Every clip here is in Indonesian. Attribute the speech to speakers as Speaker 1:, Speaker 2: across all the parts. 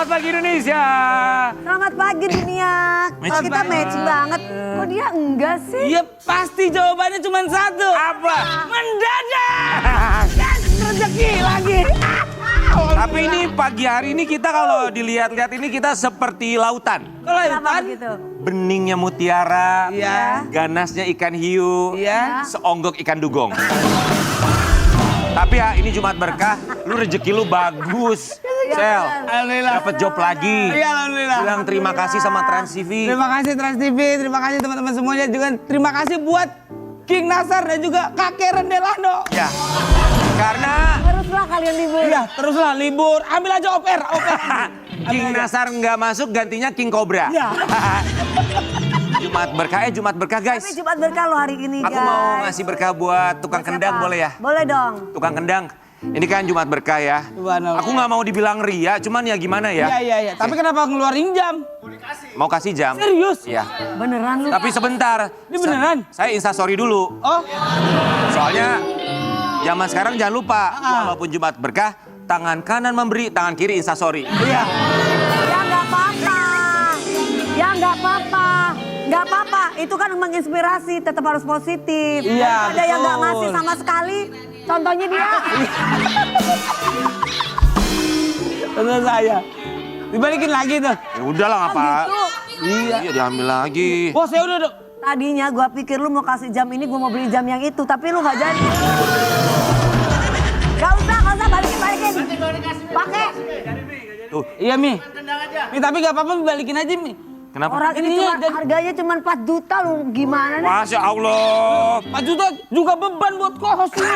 Speaker 1: Selamat pagi Indonesia.
Speaker 2: Selamat pagi dunia. Kalau kita matching banget, kok dia enggak sih?
Speaker 3: Ya pasti jawabannya cuma satu.
Speaker 1: Apa?
Speaker 3: Mendadak. Yes, rezeki lagi.
Speaker 1: Tapi ini pagi hari ini kita kalau dilihat-lihat ini kita seperti lautan.
Speaker 3: Kalau
Speaker 2: Kenapa
Speaker 3: Irfan,
Speaker 2: begitu?
Speaker 1: Beningnya mutiara,
Speaker 3: Iya.
Speaker 1: ganasnya ikan hiu,
Speaker 3: Iya.
Speaker 1: seonggok ikan dugong. Tapi ya ini Jumat berkah, lu rezeki lu bagus. Sel,
Speaker 3: Alhamdulillah.
Speaker 1: dapat job lagi.
Speaker 3: Iya, alhamdulillah.
Speaker 1: Bilang terima kasih sama Trans TV.
Speaker 3: Terima kasih Trans TV, terima kasih teman-teman semuanya juga. Terima kasih buat King Nasar dan juga kakek Rendelano.
Speaker 1: Ya, karena
Speaker 2: Teruslah kalian libur.
Speaker 3: Iya, teruslah libur. Ambil aja oper.
Speaker 1: King Nasar nggak masuk gantinya King Cobra.
Speaker 3: Iya.
Speaker 1: Jumat berkah guys.
Speaker 2: Tapi Jumat berkah lo hari ini,
Speaker 1: Aku
Speaker 2: guys.
Speaker 1: mau ngasih berkah buat tukang
Speaker 2: Buat
Speaker 1: kendang
Speaker 2: siapa?
Speaker 1: boleh ya?
Speaker 2: Boleh dong.
Speaker 1: Tukang kendang. Ini kan Jumat berkah ya.
Speaker 3: Subhanallah.
Speaker 1: Aku nggak mau dibilang ria, cuman ya gimana ya?
Speaker 3: Iya. Tapi kenapa ngeluarin jam?
Speaker 1: Mau kasih jam.
Speaker 3: Serius?
Speaker 1: Iya.
Speaker 2: Beneran lu?
Speaker 1: Tapi sebentar.
Speaker 3: Ini beneran?
Speaker 1: Saya instastory dulu.
Speaker 3: Oh,
Speaker 1: Soalnya zaman sekarang jangan lupa, walaupun Jumat berkah, tangan kanan memberi, tangan kiri instastory.
Speaker 3: iya.
Speaker 2: Ya nggak apa-apa. Ya nggak apa-apa. Nggak apa-apa. Itu kan menginspirasi. Tetap harus positif.
Speaker 3: Iya,
Speaker 2: Ada yang nggak
Speaker 3: betul.
Speaker 2: ngasih sama sekali. Contohnya dia.
Speaker 3: Tentu saya. Dibalikin lagi tuh.
Speaker 1: Ya udahlah ngapa?
Speaker 2: Gitu.
Speaker 1: Iya diambil lagi.
Speaker 3: Bos, ya udah.
Speaker 2: Tadinya gua pikir lu mau kasih jam ini, gua mau beli jam yang itu. Tapi lu nggak jadi. Gak usah, balikin. Pakai.
Speaker 1: Tuh,
Speaker 3: Iya, Mi. Mi, tapi gak apa-apa, balikin aja, Mi.
Speaker 1: kenapa?
Speaker 2: Orang ini
Speaker 3: Iya,
Speaker 2: cuma,
Speaker 3: dan-
Speaker 2: harganya cuma 4 juta lu. Gimana nih?
Speaker 1: Masya Allah.
Speaker 3: 4 juta juga beban buat kohos ini.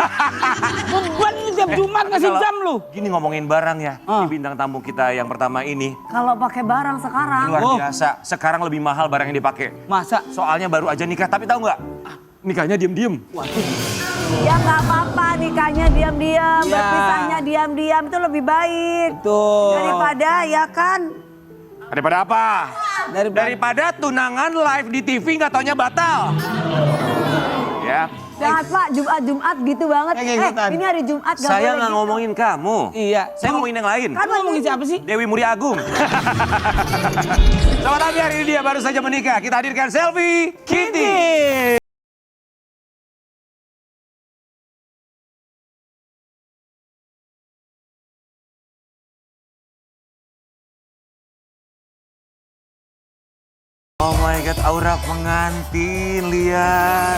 Speaker 3: Beban ini tiap Jumat ngasih
Speaker 1: Kalau
Speaker 3: jam lu.
Speaker 1: Gini ngomongin barang ya,
Speaker 3: Ah.
Speaker 1: di bintang tamu kita yang pertama ini
Speaker 2: Kalau pakai barang sekarang.
Speaker 1: luar
Speaker 3: Oh.
Speaker 1: biasa. Sekarang lebih mahal barang yang dipakai.
Speaker 3: Masa?
Speaker 1: Soalnya baru aja nikah, tapi tahu nggak? Nikahnya diem-diem.
Speaker 2: Ya nggak apa-apa, nikahnya diam-diam,
Speaker 3: Ya.
Speaker 2: berpisahnya diam-diam itu lebih baik.
Speaker 3: Tuh.
Speaker 2: Daripada ya kan.
Speaker 1: Daripada apa?
Speaker 3: Daripada
Speaker 1: Daripada tunangan live di TV nggak taunya batal. Ya,
Speaker 2: Jahat Pak, Jumat gitu banget.
Speaker 3: Kayak ikutan.
Speaker 2: Ini hari Jumat gak
Speaker 1: saya
Speaker 2: boleh
Speaker 1: nggak
Speaker 2: gitu.
Speaker 1: ngomongin kamu.
Speaker 3: Iya.
Speaker 1: Saya ngomongin yang lain.
Speaker 2: Kan
Speaker 3: Lu ngomongin siapa sih?
Speaker 1: Dewi Mulia Agung. Selamat pagi, hari ini dia baru saja menikah. Kita hadirkan Selfie Kitty. Oh my god, aura pengantin, lihat.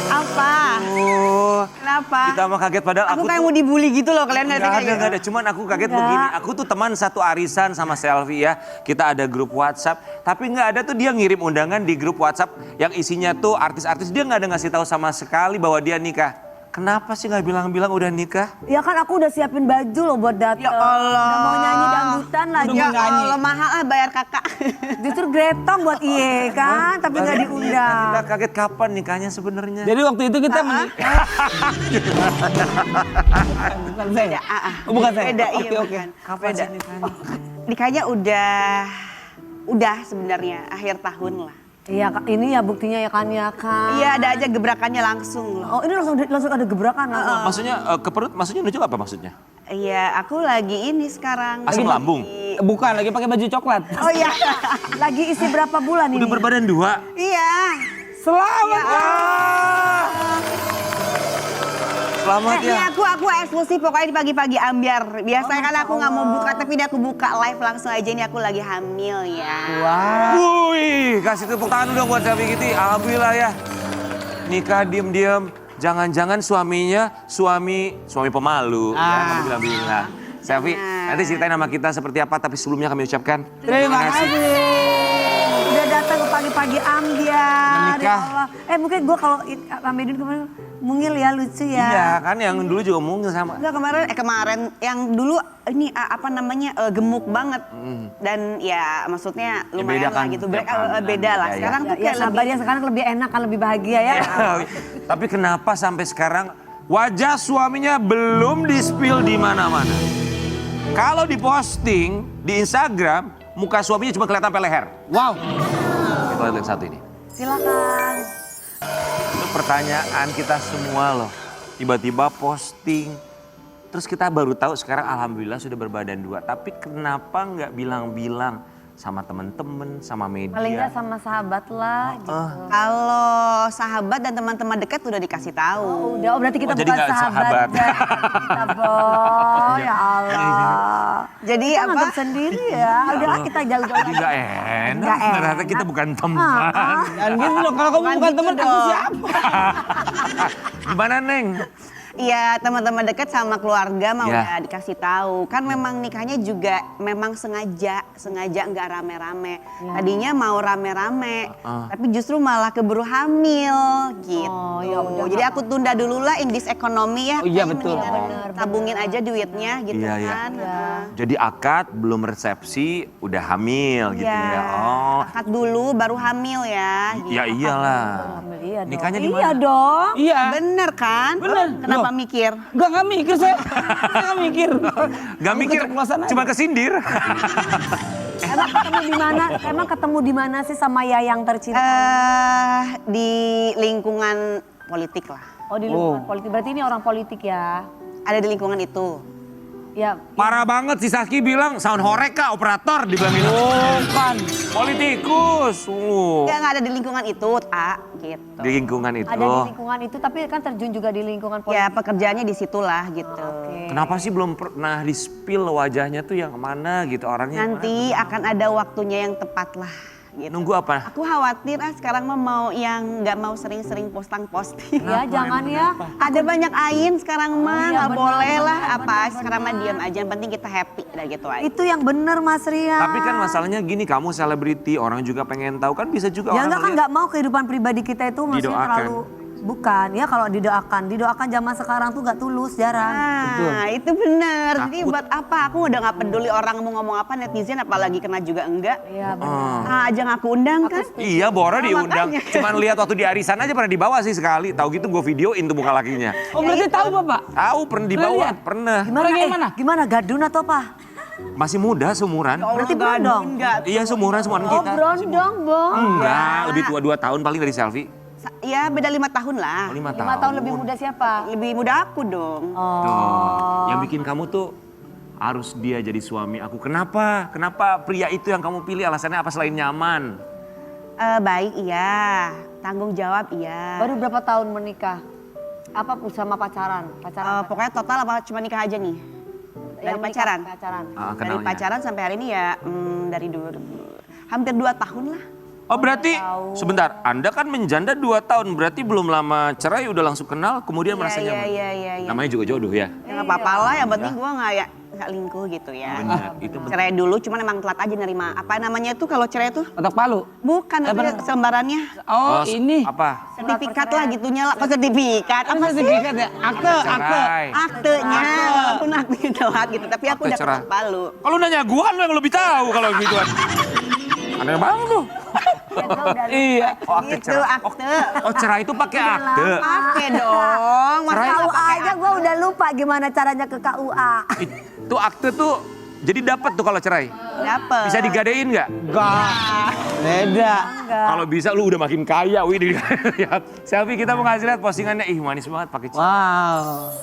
Speaker 4: Apa?
Speaker 1: Oh,
Speaker 4: Kenapa?
Speaker 1: kita mah kaget padahal
Speaker 4: Aku kayak
Speaker 1: tuh-
Speaker 4: mau dibully gitu loh, kalian ngerti kayak gitu.
Speaker 1: Nggak ada. Cuman aku kaget
Speaker 2: Nggak.
Speaker 1: begini. Aku tuh teman satu arisan sama Selfie ya. Kita ada grup WhatsApp. Tapi nggak ada tuh dia ngirim undangan di grup WhatsApp yang isinya tuh artis-artis. Dia nggak ada ngasih tahu sama sekali bahwa dia nikah. Kenapa sih nggak bilang-bilang udah nikah?
Speaker 2: Ya kan aku udah siapin baju loh buat dateng.
Speaker 4: Ya Allah.
Speaker 2: Udah mau nyanyi dangdutan lagi.
Speaker 4: Ya
Speaker 3: nyanyi.
Speaker 4: Allah, mahal ah bayar kakak.
Speaker 2: Justru gretong buat iye kan, tapi nggak
Speaker 1: Kita
Speaker 2: diundang.
Speaker 1: kaget kapan nikahnya sebenarnya?
Speaker 3: Jadi waktu itu kita menikah. Bukan saya. Oh, bukan saya.
Speaker 4: Beda, iya
Speaker 3: Oke.
Speaker 4: bukan.
Speaker 1: Kapan
Speaker 4: Beda.
Speaker 1: sih nikahnya?
Speaker 4: Nikahnya udah sebenarnya akhir tahun lah.
Speaker 2: Iya, ini ya buktinya ya kan
Speaker 4: Iya, ada aja gebrakannya langsung loh.
Speaker 2: Oh, ini langsung ada gebrakan langsung.
Speaker 1: Maksudnya ke perut, maksudnya nunjuk apa maksudnya?
Speaker 4: Iya, aku lagi ini sekarang.
Speaker 1: Asam lambung?
Speaker 3: Bukan, lagi pakai baju coklat.
Speaker 4: Oh iya.
Speaker 2: Lagi isi berapa bulan ini?
Speaker 1: Udah berbadan dua?
Speaker 4: Iya.
Speaker 3: Selamat.
Speaker 1: Selamat
Speaker 4: Ini
Speaker 1: ya.
Speaker 4: aku eksklusif pokoknya di pagi-pagi ambiar. Biasanya kan aku nggak mau buka, tapi ini aku buka live langsung aja. Ini aku lagi hamil ya.
Speaker 1: Wih, kasih tepuk tangan dong buat Selfie Kitty. Alhamdulillah ya. Nikah diem-diem. Jangan-jangan suaminya suami pemalu. Ya, kamu bilang-bilang. Selfie, nanti ceritain nama kita seperti apa. Tapi sebelumnya kami ucapkan
Speaker 3: Terima kasih.
Speaker 2: Udah datang ke pagi-pagi ambiar.
Speaker 1: Menikah.
Speaker 2: Ya Allah. Mungkin gue kalau Amedin kemarin mungil ya, lucu ya.
Speaker 1: Iya kan yang dulu juga mungil sama.
Speaker 4: Enggak kemarin yang dulu ini apa namanya gemuk banget dan ya maksudnya lumayan
Speaker 1: beda
Speaker 4: lah
Speaker 1: kan,
Speaker 4: gitu
Speaker 1: tiap hari.
Speaker 4: beda lah.
Speaker 1: Ya, ya.
Speaker 4: Sekarang tuh
Speaker 2: Ya
Speaker 4: kayak
Speaker 2: sabar
Speaker 4: lebih
Speaker 2: ya, sekarang lebih enak kan, lebih bahagia ya.
Speaker 1: Tapi kenapa sampai sekarang wajah suaminya belum di-spill di mana-mana? Kalau diposting di Instagram, muka suaminya cuma kelihatan sampai leher.
Speaker 3: Wow.
Speaker 1: Kita lihat satu ini.
Speaker 2: Silakan.
Speaker 1: Itu pertanyaan kita semua loh. Tiba-tiba posting Terus kita baru tahu sekarang alhamdulillah sudah berbadan 2. Tapi kenapa nggak bilang-bilang sama temen-temen, sama media?
Speaker 2: Paling nggak sama sahabat lah gitu.
Speaker 4: Kalau sahabat dan teman-teman dekat udah dikasih tahu.
Speaker 2: Udah, berarti kita
Speaker 1: Oh, jadi
Speaker 2: bukan
Speaker 1: nggak
Speaker 2: sahabat.
Speaker 1: sahabat.
Speaker 2: Kita, Boy, ya Allah.
Speaker 4: Jadi
Speaker 2: Kita
Speaker 4: apa?
Speaker 2: nganggap sendiri ya. Udah kita jauh-jauh.
Speaker 1: Jadi nggak enak,
Speaker 2: Nggak
Speaker 1: ternyata
Speaker 2: enak.
Speaker 1: kita bukan teman.
Speaker 3: Dan gitu loh, kalau kamu bukan
Speaker 4: gitu
Speaker 3: teman aku
Speaker 4: dong.
Speaker 3: siapa?
Speaker 1: Gimana Neng?
Speaker 4: Iya, teman-teman dekat sama keluarga mah
Speaker 1: Ya.
Speaker 4: udah dikasih tahu. Kan memang nikahnya juga memang sengaja nggak rame-rame. Tadinya mau rame-rame, tapi justru malah keburu hamil gitu.
Speaker 2: Oh, ya udah,
Speaker 4: Jadi aku tunda dulu lah in this economy ya.
Speaker 3: Oh, iya,
Speaker 4: Kayaknya
Speaker 3: betul.
Speaker 4: mendingan tabungin aja duitnya gitu
Speaker 1: Iya, iya.
Speaker 4: kan.
Speaker 1: Jadi akad belum resepsi udah hamil gitu ya. Oh,
Speaker 4: Akad dulu baru hamil ya. gitu.
Speaker 1: ya iyalah.
Speaker 2: Iya dong.
Speaker 1: Nikahnya di
Speaker 2: Iya
Speaker 1: mana?
Speaker 2: dong.
Speaker 3: Iya.
Speaker 4: Bener kan?
Speaker 3: Bener.
Speaker 4: Kenapa
Speaker 3: Loh.
Speaker 4: mikir?
Speaker 3: Enggak mikir saya. Saya nggak mikir.
Speaker 1: Gak
Speaker 3: Aku
Speaker 1: mikir,
Speaker 3: keceplosan aja.
Speaker 1: cuma kesindir.
Speaker 2: Emang ketemu di mana? Emang ketemu di mana sih sama Yayang tercinta?
Speaker 4: Di lingkungan politik lah.
Speaker 2: Oh, di lingkungan politik. Berarti ini orang politik ya?
Speaker 4: Ada di lingkungan itu.
Speaker 2: Ya.
Speaker 1: Parah banget si Saki bilang sound horeka operator dibilang gitu.
Speaker 3: Bukan.
Speaker 1: Politikus.
Speaker 4: Nggak ada di lingkungan itu, gitu.
Speaker 1: Di lingkungan itu.
Speaker 2: Ada di lingkungan itu, tapi kan terjun juga di lingkungan politik.
Speaker 4: Ya pekerjaannya di situlah gitu.
Speaker 1: Kenapa sih belum pernah di-spill wajahnya tuh yang mana gitu orangnya? yang
Speaker 4: Nanti akan ada waktunya yang tepat lah.
Speaker 1: mana?
Speaker 4: Gitu.
Speaker 1: Nunggu apa?
Speaker 4: Aku khawatir sekarang mah mau yang nggak mau sering-sering posting.
Speaker 2: Ya, jangan ya.
Speaker 4: Ada banyak ain sekarang mah,
Speaker 2: iya,
Speaker 4: nggak
Speaker 2: benar,
Speaker 4: boleh lah
Speaker 2: benar,
Speaker 4: apa.
Speaker 2: benar,
Speaker 4: Sekarang mah
Speaker 2: benar.
Speaker 4: diam aja, yang penting kita happy dah gitu aja.
Speaker 2: Itu yang benar Mas Rian.
Speaker 1: Tapi kan masalahnya gini, kamu selebriti, orang juga pengen tahu kan bisa juga
Speaker 2: Ya
Speaker 1: orang
Speaker 2: enggak kan
Speaker 1: lihat.
Speaker 2: nggak mau kehidupan pribadi kita itu maksudnya
Speaker 1: Didoakan.
Speaker 2: terlalu bukan ya kalau didoakan zaman sekarang tuh nggak tulus jarang.
Speaker 4: Nah, itu benar. Jadi
Speaker 1: Takut.
Speaker 4: buat apa? Aku udah nggak peduli orang mau ngomong apa, netizen apalagi kena juga enggak.
Speaker 2: Iya benar.
Speaker 4: Nah, aja ngaku undang kan?
Speaker 1: Iya, Bora diundang.
Speaker 4: makanya.
Speaker 1: Cuman lihat waktu di arisan aja pernah dibawa sih sekali. Tahu gitu gue videoin tuh muka lakinya.
Speaker 3: Oh berarti tahu Bapak?
Speaker 1: Tahu pernah dibawa,
Speaker 3: lihat?
Speaker 1: pernah.
Speaker 2: Gimana?
Speaker 3: Orangnya yang mana?
Speaker 2: Gimana gadun atau apa?
Speaker 1: Masih muda seumuran.
Speaker 2: Berarti berondong.
Speaker 1: Iya, seumuran
Speaker 2: Oh
Speaker 1: kita.
Speaker 2: berondong, Bong.
Speaker 1: Enggak, lebih tua 2 tahun paling dari selfie.
Speaker 4: Ya beda 5 tahun lah.
Speaker 1: Oh, 5 tahun.
Speaker 2: 5 tahun lebih muda siapa?
Speaker 4: Lebih muda aku dong.
Speaker 2: Oh.
Speaker 1: Tuh, yang bikin kamu tuh harus dia jadi suami aku. Kenapa? Kenapa pria itu yang kamu pilih? Alasannya apa selain nyaman?
Speaker 4: Baik iya, tanggung jawab iya.
Speaker 2: Baru berapa tahun menikah? Apa sama pacaran?
Speaker 4: Pokoknya total apa cuma nikah aja nih? Dari
Speaker 2: Yang menikah,
Speaker 4: pacaran?
Speaker 2: Pacaran.
Speaker 4: Dari
Speaker 1: Kenalnya.
Speaker 4: pacaran sampai hari ini ya dari hampir 2 tahun lah.
Speaker 1: Oh berarti, sebentar, Anda kan menjanda 2 tahun, berarti belum lama cerai udah langsung kenal, kemudian merasa nyaman.
Speaker 4: Iya.
Speaker 1: Namanya juga jodoh ya?
Speaker 4: Ya nggak apa-apa lah, yang penting gue nggak lingkuh gitu ya.
Speaker 1: Benar, itu benar.
Speaker 4: Cerai dulu, cuman emang telat aja nerima. Apa namanya tuh kalau cerai tuh?
Speaker 3: Ketok palu.
Speaker 4: Bukan, tapi selembarannya.
Speaker 3: Oh ini.
Speaker 1: Apa?
Speaker 4: Sertifikat lah gitunya lah. Kok sertifikat?
Speaker 3: Apa sertifikat ya? Akte.
Speaker 1: Cerai.
Speaker 4: Aktenya, walaupun aktenya telat gitu. Tapi aku
Speaker 1: Akte
Speaker 4: udah
Speaker 1: cerai.
Speaker 4: ketok palu.
Speaker 1: Kalau nanya gua kan yang lebih tahu kalau gituan. Aneh banget tuh.
Speaker 3: Iya.
Speaker 1: Oh, akte
Speaker 4: Gitu,
Speaker 1: cerai.
Speaker 4: akte.
Speaker 1: Oh cerai itu pakai akte.
Speaker 4: Pakai dong. Masa
Speaker 1: Cerai.
Speaker 4: nggak
Speaker 2: KUA
Speaker 4: pakai
Speaker 2: aja gue udah lupa gimana caranya ke KUA.
Speaker 1: Itu akte tuh jadi dapat tuh kalau cerai.
Speaker 4: Dapet.
Speaker 1: Bisa digadein nggak?
Speaker 3: Enggak. Beda.
Speaker 1: Kalau bisa lu udah makin kaya, wih. Lihat selfie kita mau ngasih lihat postingannya, ih manis banget pakai cincin.
Speaker 3: Wow.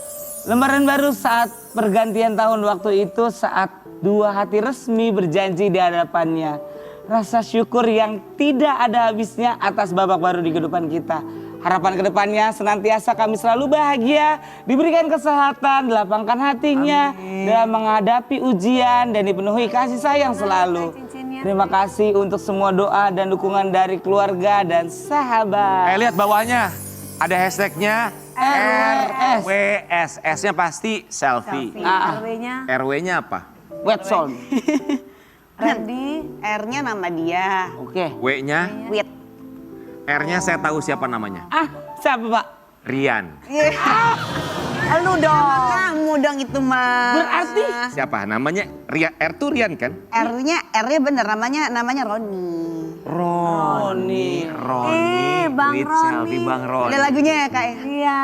Speaker 3: Lembaran baru saat pergantian tahun waktu itu saat dua hati resmi berjanji di hadapannya. Rasa syukur yang tidak ada habisnya atas babak baru di kehidupan kita. Harapan kedepannya senantiasa kami selalu bahagia, diberikan kesehatan, dilapangkan hatinya, dalam menghadapi ujian dan dipenuhi kasih sayang selalu. Terima kasih untuk semua doa dan dukungan dari keluarga dan sahabat.
Speaker 1: Lihat bawahnya, ada hashtagnya
Speaker 3: RWS.
Speaker 1: RWS. S-nya pasti selfie.
Speaker 2: RW-nya
Speaker 1: RW-nya apa?
Speaker 3: Wet sound.
Speaker 2: Randy.
Speaker 4: R-nya nama dia.
Speaker 3: Oke.
Speaker 1: W-nya,
Speaker 4: Wit.
Speaker 1: R-nya saya tahu siapa namanya.
Speaker 3: Ah, siapa Pak?
Speaker 1: Rian.
Speaker 2: Lu dong.
Speaker 4: Kamu dong itu mah.
Speaker 3: Berarti
Speaker 1: Siapa? Namanya Rian. R tuh Rian kan?
Speaker 4: R-nya bener namanya Roni.
Speaker 1: Roni.
Speaker 2: Bang
Speaker 1: With
Speaker 2: Roni.
Speaker 1: selfie Bang Roni.
Speaker 4: Ada lagunya ya kak?
Speaker 2: Iya.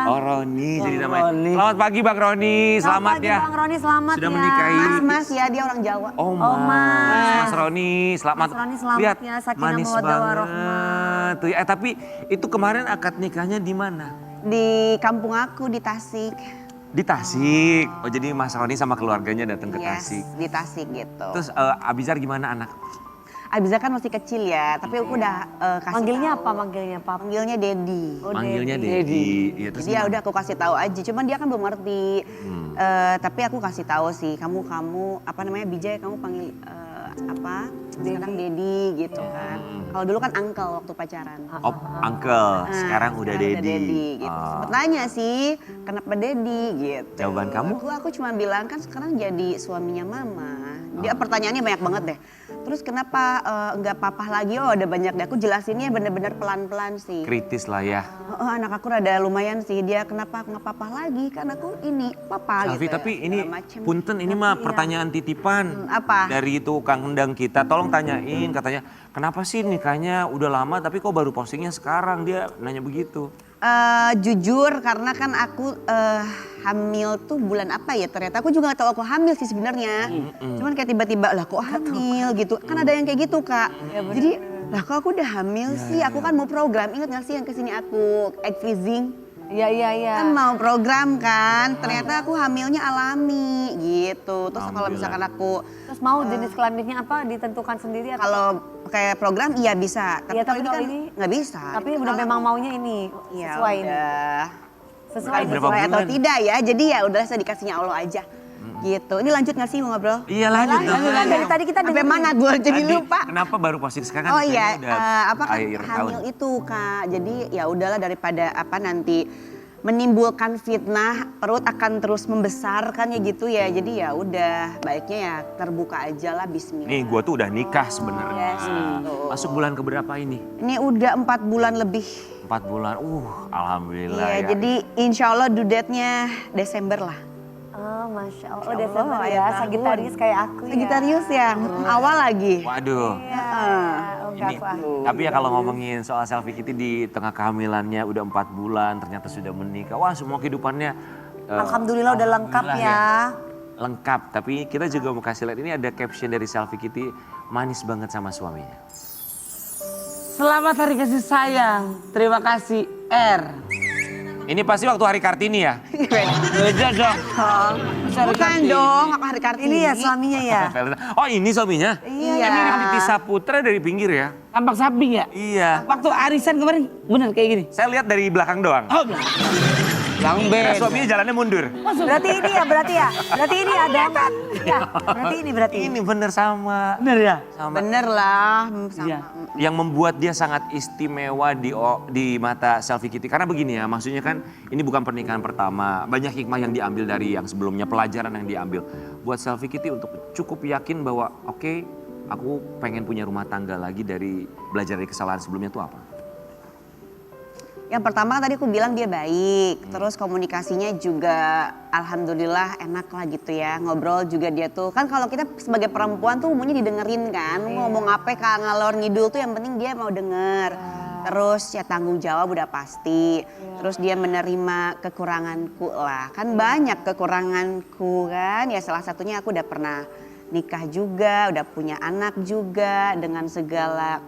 Speaker 1: Oh Roni jadi namanya.
Speaker 3: Roni.
Speaker 1: Selamat pagi Bang Roni, selamat
Speaker 2: pagi,
Speaker 1: ya.
Speaker 2: Bang Roni selamat
Speaker 1: Sudah
Speaker 2: ya.
Speaker 1: menikahi.
Speaker 4: Mas ya dia orang Jawa.
Speaker 1: Oh,
Speaker 2: Mas.
Speaker 1: Mas Roni, selamat.
Speaker 2: Mas Roni, selamat
Speaker 1: Lihat,
Speaker 2: ya, sakinah
Speaker 1: manis
Speaker 2: mawaddah
Speaker 1: banget.
Speaker 2: warahmah.
Speaker 1: Tuh, tapi itu kemarin akad nikahnya di mana?
Speaker 4: Di kampung aku di Tasik.
Speaker 1: Di Tasik. Oh jadi Mas Roni sama keluarganya datang ke
Speaker 4: Yes,
Speaker 1: Tasik.
Speaker 4: di Tasik gitu.
Speaker 1: Terus Abizar gimana anak?
Speaker 4: Abiza kan masih kecil ya, tapi aku udah kasih
Speaker 2: Manggilnya
Speaker 4: tahu.
Speaker 2: apa manggilnya Papa?
Speaker 4: Manggilnya Dedi.
Speaker 2: Oh,
Speaker 1: Manggilnya
Speaker 2: Dedi.
Speaker 1: Dedi. Iya, terus
Speaker 4: Jadi ya udah aku kasih tahu aja, cuman dia kan belum ngerti. Tapi aku kasih tahu sih, kamu apa namanya Bijay, kamu panggil apa? Sekarang Dedi gitu kan. Kalau dulu kan uncle waktu pacaran.
Speaker 1: Uncle, sekarang udah
Speaker 4: Sekarang
Speaker 1: Dedi.
Speaker 4: gitu. Sempet nanya sih, kenapa Dedi gitu.
Speaker 1: Jawaban kamu?
Speaker 4: Aku cuma bilang kan sekarang jadi suaminya mama. Dia pertanyaannya banyak banget deh. Terus kenapa enggak papa lagi? Oh ada banyak deh. Aku jelasinnya bener-bener pelan-pelan sih.
Speaker 1: Kritis lah ya.
Speaker 4: Anak aku rada lumayan sih. Dia kenapa nggak papa lagi? Kan aku ini papa
Speaker 1: Selfie,
Speaker 4: gitu.
Speaker 1: tapi
Speaker 4: ya,
Speaker 1: ini
Speaker 4: segala macem.
Speaker 1: punten ini mah pertanyaan titipan
Speaker 4: apa?
Speaker 1: dari tukang undang kita. Tolong tanyain katanya, kenapa sih nikahnya udah lama tapi kok baru postingnya sekarang? Dia nanya begitu.
Speaker 4: Jujur karena kan aku hamil tuh bulan apa ya, ternyata aku juga gak tahu aku hamil sih sebenarnya. Cuman kayak tiba-tiba lah kok hamil gitu, kan ada yang kayak gitu Kak. Jadi lah kok aku udah hamil sih, aku kan mau program, ingat gak sih yang kesini aku egg freezing?
Speaker 2: Iya.
Speaker 4: Kan mau program kan, ternyata aku hamilnya alami gitu. Terus kalau misalkan aku
Speaker 2: Terus mau jenis kelaminnya apa ditentukan sendiri atau?
Speaker 4: kalau kayak program iya bisa,
Speaker 2: Iya, tapi
Speaker 4: kalau
Speaker 2: kalau
Speaker 4: kan
Speaker 2: ini
Speaker 4: nggak bisa.
Speaker 2: Tapi
Speaker 4: Ini
Speaker 2: udah
Speaker 4: kan
Speaker 2: memang maunya ini
Speaker 4: ya
Speaker 2: sesuai ini.
Speaker 4: udah.
Speaker 2: Sesuai
Speaker 4: Bukan
Speaker 1: berapa
Speaker 4: sesuai atau
Speaker 1: bulan?
Speaker 4: tidak ya, jadi ya udah saya dikasihnya Allah aja. Gitu. Ini lanjut nggak sih mau ngobrol?
Speaker 1: Iya lanjut.
Speaker 2: Dari tadi kita
Speaker 4: Sampai
Speaker 2: dengerin.
Speaker 4: mana gue jadi
Speaker 1: Tadi,
Speaker 4: lupa.
Speaker 1: Kenapa baru posting sekarang kan?
Speaker 4: Oh iya,
Speaker 1: kayaknya udah
Speaker 4: apa kan
Speaker 1: akhir tahun.
Speaker 4: hamil itu Kak. Jadi ya udahlah daripada apa nanti menimbulkan fitnah, perut akan terus membesar kan ya gitu ya. Jadi ya udah baiknya ya terbuka aja lah bismillah.
Speaker 1: Nih gua tuh udah nikah sebenarnya.
Speaker 4: Yes, betul.
Speaker 1: Masuk bulan keberapa ini?
Speaker 4: Ini udah 4 bulan lebih.
Speaker 1: 4 bulan. Alhamdulillah
Speaker 4: Iya,
Speaker 1: ya.
Speaker 4: jadi insya Allah due date-nya Desember lah.
Speaker 2: Oh, Masya Allah. Oh,
Speaker 4: Insya
Speaker 2: Desember
Speaker 4: Allah,
Speaker 2: ya.
Speaker 4: akhir tahun.
Speaker 2: Sagittarius kayak aku ya.
Speaker 4: Sagittarius ya, awal lagi.
Speaker 1: Waduh.
Speaker 2: Enggak
Speaker 1: Ini,
Speaker 2: apa.
Speaker 1: tapi ya kalau ngomongin soal Selfie Kitty di tengah kehamilannya udah 4 bulan ternyata sudah menikah. Wah semua kehidupannya
Speaker 2: Alhamdulillah udah lengkap
Speaker 1: alhamdulillah
Speaker 2: ya.
Speaker 1: Lengkap. Tapi kita juga mau kasih lihat ini ada caption dari Selfie Kitty manis banget sama suaminya.
Speaker 3: Selamat hari kasih sayang. Terima kasih R.
Speaker 1: Ini pasti waktu hari Kartini ya?
Speaker 3: Beda dong.
Speaker 4: Bukan dong, apa hari Kartini?
Speaker 2: Ini ya suaminya ya.
Speaker 1: Oh ini suaminya?
Speaker 4: Iya.
Speaker 1: Mirip Titi Saputra dari pinggir ya?
Speaker 3: Tampak samping ya?
Speaker 1: Iya.
Speaker 3: Waktu arisan kemarin bener kayak gini.
Speaker 1: Saya lihat dari belakang doang.
Speaker 3: Oh, yang
Speaker 1: Karena
Speaker 3: beda.
Speaker 1: suaminya jalannya mundur.
Speaker 2: Berarti ini ya, berarti ya. Berarti ini ada. Ya, berarti ini berarti.
Speaker 1: Ini bener sama.
Speaker 3: Bener ya?
Speaker 1: Sama.
Speaker 4: Bener lah, sama.
Speaker 3: Iya.
Speaker 1: Yang membuat dia sangat istimewa di mata Selfie Kitty. Karena begini ya, maksudnya kan ini bukan pernikahan pertama. Banyak hikmah yang diambil dari yang sebelumnya, pelajaran yang diambil. Buat Selfie Kitty untuk cukup yakin bahwa oke, aku pengen punya rumah tangga lagi dari belajar dari kesalahan sebelumnya itu apa?
Speaker 4: Yang pertama tadi aku bilang dia baik, terus komunikasinya juga alhamdulillah enak lah gitu ya. Ngobrol juga dia tuh, kan kalau kita sebagai perempuan tuh umumnya didengerin kan. Ngomong apa Kak ngalor ngidul tuh yang penting dia mau denger. Terus ya tanggung jawab udah pasti. Terus dia menerima kekuranganku lah. Kan banyak kekuranganku kan. Ya salah satunya aku udah pernah nikah juga, udah punya anak juga dengan segala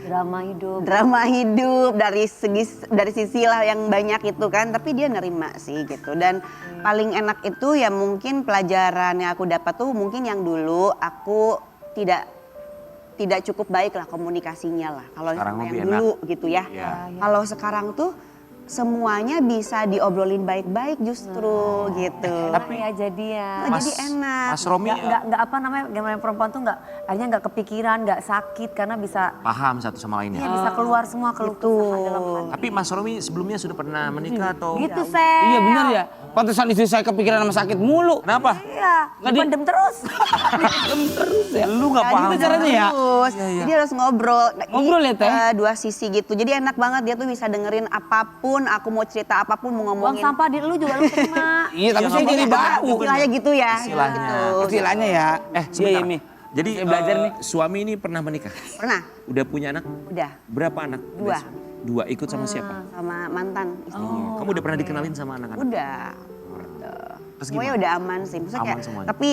Speaker 2: Drama hidup.
Speaker 4: dari sisi lah yang banyak itu kan, tapi dia nerima sih gitu. Dan paling enak itu ya mungkin pelajaran yang aku dapat tuh mungkin yang dulu aku tidak cukup baik lah komunikasinya lah. Kalau
Speaker 1: Sekarang
Speaker 4: yang
Speaker 1: lebih
Speaker 4: dulu gitu ya.
Speaker 1: Iya.
Speaker 4: Kalau sekarang tuh semuanya bisa diobrolin baik-baik justru gitu.
Speaker 2: Tapi ya jadi ya.
Speaker 4: Jadi enak.
Speaker 1: Mas Romi
Speaker 2: Nggak apa namanya, gimana perempuan tuh akhirnya nggak kepikiran, nggak sakit karena bisa
Speaker 1: paham satu sama lainnya.
Speaker 2: bisa keluar semua keluh kesah dalam hati.
Speaker 1: Tapi Mas Romi sebelumnya sudah pernah menikah atau?
Speaker 2: Gitu Sel.
Speaker 3: Iya bener ya. Pantesan istri saya kepikiran sama sakit mulu.
Speaker 1: Kenapa?
Speaker 2: Iya, dipendem terus.
Speaker 3: Terus ya.
Speaker 1: Lu nggak
Speaker 4: Ya,
Speaker 1: paham?
Speaker 3: gitu caranya ya?
Speaker 4: Terus. Jadi harus ngobrol.
Speaker 3: Ngobrol ya, Teh?
Speaker 4: Dua sisi gitu. Jadi enak banget dia tuh bisa dengerin apapun, aku mau cerita apapun, mau
Speaker 2: Buang
Speaker 4: ngomongin.
Speaker 2: sampah di lu juga lu terima.
Speaker 3: Iya tapi saya jadi bau.
Speaker 4: Istilahnya gitu ya.
Speaker 1: Istilahnya.
Speaker 4: Gitu.
Speaker 3: Istilahnya ya.
Speaker 1: Eh
Speaker 3: Iya,
Speaker 1: sebentar.
Speaker 3: iya, Mi.
Speaker 1: Jadi
Speaker 3: Saya belajar nih.
Speaker 1: suami ini pernah menikah?
Speaker 4: Pernah?
Speaker 1: Udah punya anak?
Speaker 4: Udah.
Speaker 1: Berapa anak?
Speaker 4: Dua.
Speaker 1: Dua, ikut sama siapa?
Speaker 4: Sama mantan istrinya.
Speaker 1: Kamu udah pernah dikenalin sama anak-anak?
Speaker 4: Udah.
Speaker 1: Terus
Speaker 4: Semuanya
Speaker 1: gimana?
Speaker 4: udah aman sih. Maksudnya
Speaker 1: Aman
Speaker 4: kayak,
Speaker 1: semuanya.
Speaker 4: tapi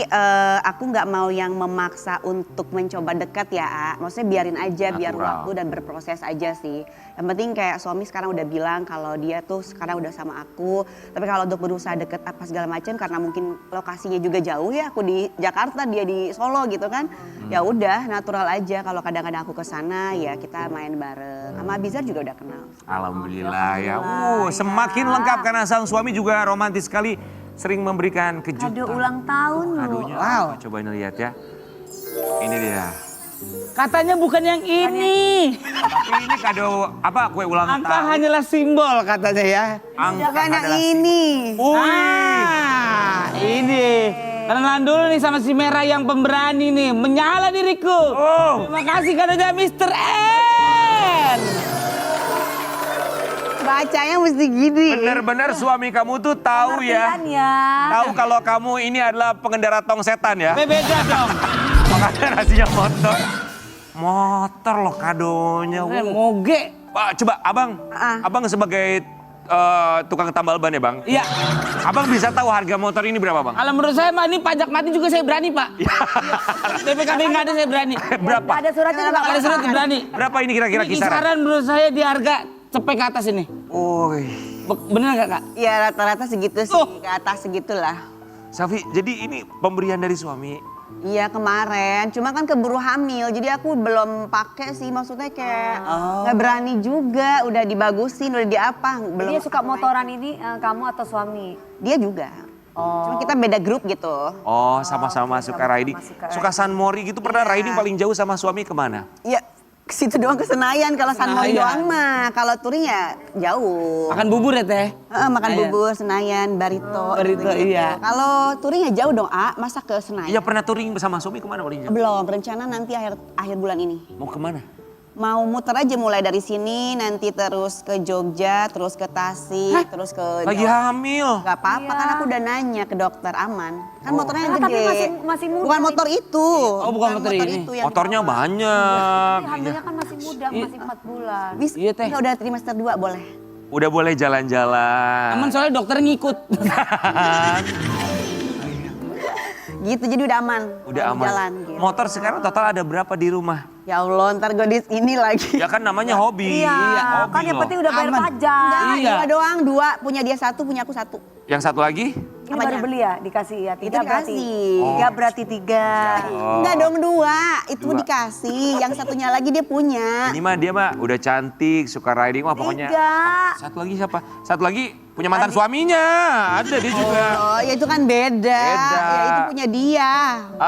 Speaker 4: aku nggak mau yang memaksa untuk mencoba dekat ya, A. Maksudnya biarin aja, biar
Speaker 1: Natural.
Speaker 4: waktu dan berproses aja sih. Yang penting kayak suami sekarang udah bilang kalau dia tuh sekarang udah sama aku. Tapi kalau untuk berusaha deket apa segala macam karena mungkin lokasinya juga jauh ya. Aku di Jakarta, dia di Solo gitu kan. Ya udah natural aja. Kalau kadang-kadang aku ke sana ya kita main bareng. Sama Abizar juga udah kenal.
Speaker 1: Alhamdulillah ya. Semakin lengkap karena sang suami juga romantis sekali. Sering memberikan kejutan.
Speaker 2: Kado ulang tahun loh.
Speaker 1: Kadonya
Speaker 3: Wow.
Speaker 1: apa? Coba ini lihat ya. Ini dia.
Speaker 3: Katanya bukan yang ini.
Speaker 1: Tapi ini kado apa? Kue ulang
Speaker 3: Angka
Speaker 1: tahun.
Speaker 3: hanyalah simbol katanya ya.
Speaker 1: Angka
Speaker 4: Karena
Speaker 1: adalah-
Speaker 4: ini.
Speaker 3: Ini. Kenalan dulu nih sama si Merah yang pemberani nih. Menyala diriku.
Speaker 1: Oh.
Speaker 3: Terima kasih kadonya Mr. N.
Speaker 4: Bacanya mesti gini.
Speaker 1: Benar-benar suami kamu tuh tahu ya.
Speaker 2: Pengertian ya.
Speaker 1: Tahu kalau kamu ini adalah pengendara tong setan ya.
Speaker 3: Beda dong.
Speaker 1: Makanya nasinya motor. Motor loh kadonya.
Speaker 3: Moge.
Speaker 1: Pak, coba abang. Abang sebagai tukang tambal ban ya bang.
Speaker 3: Iya.
Speaker 1: Abang bisa tahu harga motor ini berapa bang?
Speaker 3: Kalau menurut saya mah ini pajak mati juga saya berani pak. BPKB nggak ada saya berani.
Speaker 1: Berapa?
Speaker 2: Ada suratnya juga.
Speaker 3: Ada surat berani.
Speaker 1: Berapa ini kira-kira
Speaker 3: Ini
Speaker 1: kisaran?
Speaker 3: kisaran menurut saya di harga cepet ke atas ini.
Speaker 1: Oi.
Speaker 3: Bener nggak kak?
Speaker 4: Ya rata-rata segitu sih, ke atas segitulah.
Speaker 1: Safi, jadi ini pemberian dari suami.
Speaker 4: Iya kemarin, cuma kan keburu hamil, jadi aku belum pakai sih, maksudnya kayak nggak berani juga, udah dibagusin, udah diapa, belum.
Speaker 2: Dia suka motoran ini kamu atau suami?
Speaker 4: Dia juga, cuma kita beda grup gitu.
Speaker 1: Oh, sama-sama suka riding.
Speaker 2: suka
Speaker 1: Suka San Mori gitu, pernah riding paling jauh sama suami kemana?
Speaker 4: Iya, ke situ doang ke Senayan, kalau San Mori
Speaker 3: Senayan.
Speaker 4: doang mah, kalau touring ya jauh.
Speaker 3: Makan bubur ya teh?
Speaker 4: Makan
Speaker 3: Senayan.
Speaker 4: bubur, Senayan, Barito.
Speaker 3: Barito,
Speaker 4: gitu-gitu.
Speaker 3: iya.
Speaker 4: Kalau touring ya jauh dong, A, masa ke Senayan?
Speaker 1: Iya pernah touring bersama suami kemana paling jauh?
Speaker 4: Belum, rencana nanti akhir bulan ini.
Speaker 1: Mau kemana?
Speaker 4: Mau muter aja mulai dari sini, nanti terus ke Jogja, terus ke Tasik, terus ke
Speaker 1: Lagi
Speaker 4: Jawa.
Speaker 1: hamil.
Speaker 4: Gak apa-apa kan aku udah nanya ke dokter aman. Kan motornya yang
Speaker 2: Ah, tapi
Speaker 4: gede.
Speaker 2: masih muda
Speaker 4: Bukan
Speaker 2: nih.
Speaker 4: motor itu.
Speaker 3: Oh, bukan motor ini.
Speaker 4: itu yang
Speaker 1: Motornya
Speaker 4: dibawa.
Speaker 1: banyak.
Speaker 2: Hamilnya kan masih muda, masih 4 bulan.
Speaker 4: Bisa,
Speaker 3: Iya, Teh.
Speaker 4: udah trimester 2 boleh.
Speaker 1: Udah boleh jalan-jalan.
Speaker 3: Aman soalnya dokter ngikut.
Speaker 4: Gitu, jadi udah aman.
Speaker 1: Udah
Speaker 4: Mau
Speaker 1: aman.
Speaker 4: Jalan, gitu.
Speaker 1: Motor sekarang total ada berapa di rumah?
Speaker 4: Ya Allah, ntar gue di ini lagi.
Speaker 1: Ya kan namanya hobi.
Speaker 2: Iya,
Speaker 1: Hobi
Speaker 2: kan yang
Speaker 1: loh.
Speaker 2: penting udah bayar
Speaker 3: Aman.
Speaker 2: pajak.
Speaker 4: Enggak,
Speaker 3: Iya.
Speaker 4: dua doang, dua. Punya dia satu, punya aku satu.
Speaker 1: Yang satu lagi?
Speaker 2: Ini baru beli ya, dikasih ya.
Speaker 4: Itu
Speaker 2: 3 berarti.
Speaker 4: dikasih.
Speaker 2: 3 berarti 3.
Speaker 4: Enggak dong, dua. Itu
Speaker 1: Dua.
Speaker 4: dikasih. Yang satunya lagi dia punya.
Speaker 1: Ini mah dia mah udah cantik, suka riding, wah pokoknya.
Speaker 2: 3.
Speaker 1: Satu lagi siapa? Satu lagi punya mantan suaminya. Ada dia juga.
Speaker 4: Oh, ya itu kan beda.
Speaker 1: Beda.
Speaker 4: Ya itu punya dia.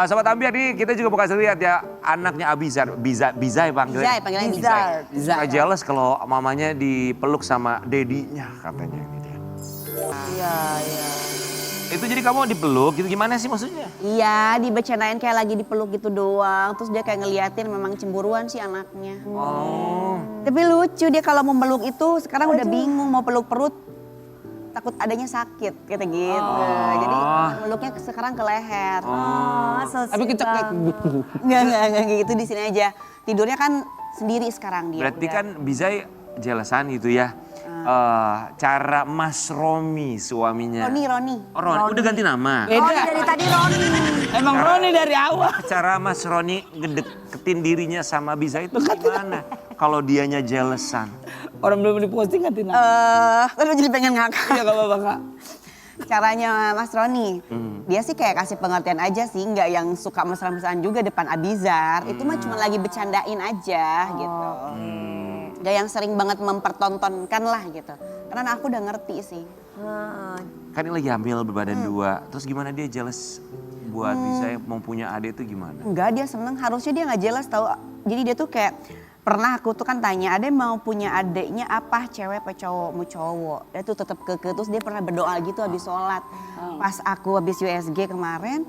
Speaker 1: Sobat Ambiar nih kita juga mau kasih lihat ya anaknya Abizar, Bizai panggilnya.
Speaker 4: Bizai, panggilannya
Speaker 2: Bizar.
Speaker 4: Bizar.
Speaker 1: Suka jealous kalau mamanya dipeluk sama dedinya katanya ini dia.
Speaker 2: Iya, iya.
Speaker 1: Itu jadi kamu dipeluk gitu gimana sih maksudnya?
Speaker 4: Iya, dibecanain kayak lagi dipeluk gitu doang. Terus dia kayak ngeliatin memang cemburuan sih anaknya.
Speaker 1: Oh.
Speaker 4: Tapi lucu dia kalau mau meluk itu sekarang udah bingung mau peluk perut. Takut adanya sakit, kata gitu. Jadi meluknya sekarang ke leher.
Speaker 2: Oh, so
Speaker 3: Tapi
Speaker 2: sweet
Speaker 3: kecek.
Speaker 2: banget.
Speaker 4: Enggak gitu di sini aja. Tidurnya kan sendiri sekarang dia.
Speaker 1: Berarti
Speaker 4: udah.
Speaker 1: kan Bizai jelasan gitu ya. Cara Mas Romi suaminya.
Speaker 4: Roni.
Speaker 1: Oh, Roni. Udah ganti nama.
Speaker 2: Oh, dari tadi Roni.
Speaker 3: Emang Roni dari awal.
Speaker 1: Cara Mas Roni ngedeketin dirinya sama Bizai itu gimana? Kalau dianya jealousan.
Speaker 3: Orang belum diposting ganti nama.
Speaker 4: Aduh jadi pengen ngakak.
Speaker 3: Ya gak apa-apa kak.
Speaker 4: Caranya Mas Roni, dia sih kayak kasih pengertian aja sih, nggak yang suka mesra-mesraan juga depan Abizar. Itu mah cuma lagi bercandain aja gitu. Gak yang sering banget mempertontonkan lah gitu. Karena aku udah ngerti sih.
Speaker 1: Kan ini lagi hamil berbadan 2. Terus gimana dia jealous buat Bizai mau punya adik itu gimana?
Speaker 4: Enggak, dia seneng. Harusnya dia nggak jelas tahu. Jadi dia tuh kayak pernah aku tuh kan tanya, ada mau punya adiknya apa, cewek apa cowok? Mau cowok. Dia tuh tetap keke, terus dia pernah berdoa gitu habis sholat. Pas aku habis USG kemarin,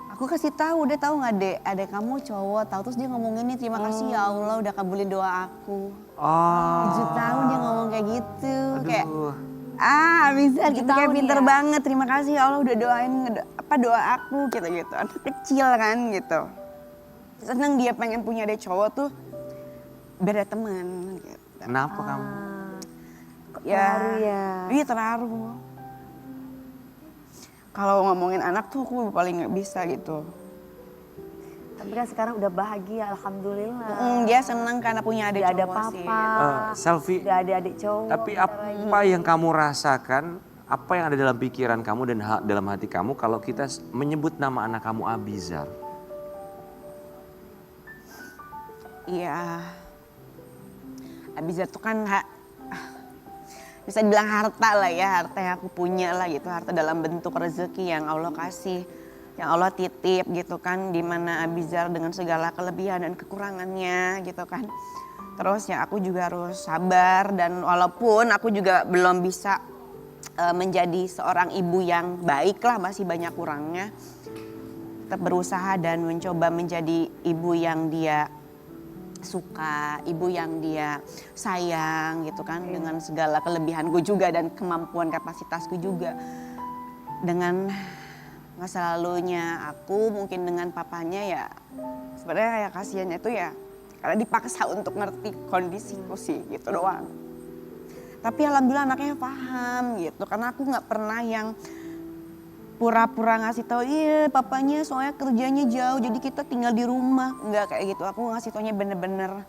Speaker 4: aku kasih tahu, dia tahu nggak dek, ada kamu cowok tahu. Terus dia ngomong ini, terima kasih ya Allah udah kabulin doa aku.
Speaker 1: Oh.
Speaker 4: 7 tahun dia ngomong kayak gitu, kayak
Speaker 1: Aduh.
Speaker 4: bisa gitu, kayak
Speaker 2: tahun
Speaker 4: pinter
Speaker 2: ya.
Speaker 4: banget. Terima kasih ya Allah udah doain doa aku gitu. Anak kecil kan gitu. Seneng dia pengen punya adik cowok tuh biar ada teman gitu.
Speaker 1: Kenapa kamu?
Speaker 2: Terharu ya.
Speaker 4: Iya terharu. kalau ngomongin anak tuh aku paling nggak bisa gitu.
Speaker 2: Tapi kan sekarang udah bahagia, alhamdulillah.
Speaker 4: Dia senang karena punya adik
Speaker 2: Udah ada
Speaker 4: cowok sih.
Speaker 2: papa,
Speaker 1: Selfie,
Speaker 2: udah ada adik cowok.
Speaker 1: tapi
Speaker 2: bentar lagi.
Speaker 1: apa yang kamu rasakan, apa yang ada dalam pikiran kamu dan dalam hati kamu kalau kita menyebut nama anak kamu Abizar?
Speaker 4: Iya. Abizar tuh kan bisa dibilang harta lah ya, harta yang aku punya lah gitu, harta dalam bentuk rezeki yang Allah kasih, yang Allah titip gitu kan, dimana Abizar dengan segala kelebihan dan kekurangannya gitu kan. Terus ya aku juga harus sabar dan walaupun aku juga belum bisa menjadi seorang ibu yang baik lah, masih banyak kurangnya. Tetap berusaha dan mencoba menjadi ibu yang dia suka, ibu yang dia sayang gitu kan, dengan segala kelebihanku juga dan kemampuan kapasitasku juga. Dengan masa lalunya aku mungkin dengan papanya ya sebenarnya kayak kasihannya itu ya karena dipaksa untuk ngerti kondisiku sih gitu doang. Tapi alhamdulillah anaknya paham gitu, karena aku nggak pernah yang pura-pura ngasih tahu, iya papanya soalnya kerjanya jauh jadi kita tinggal di rumah. Enggak kayak gitu, aku ngasih taunya bener-bener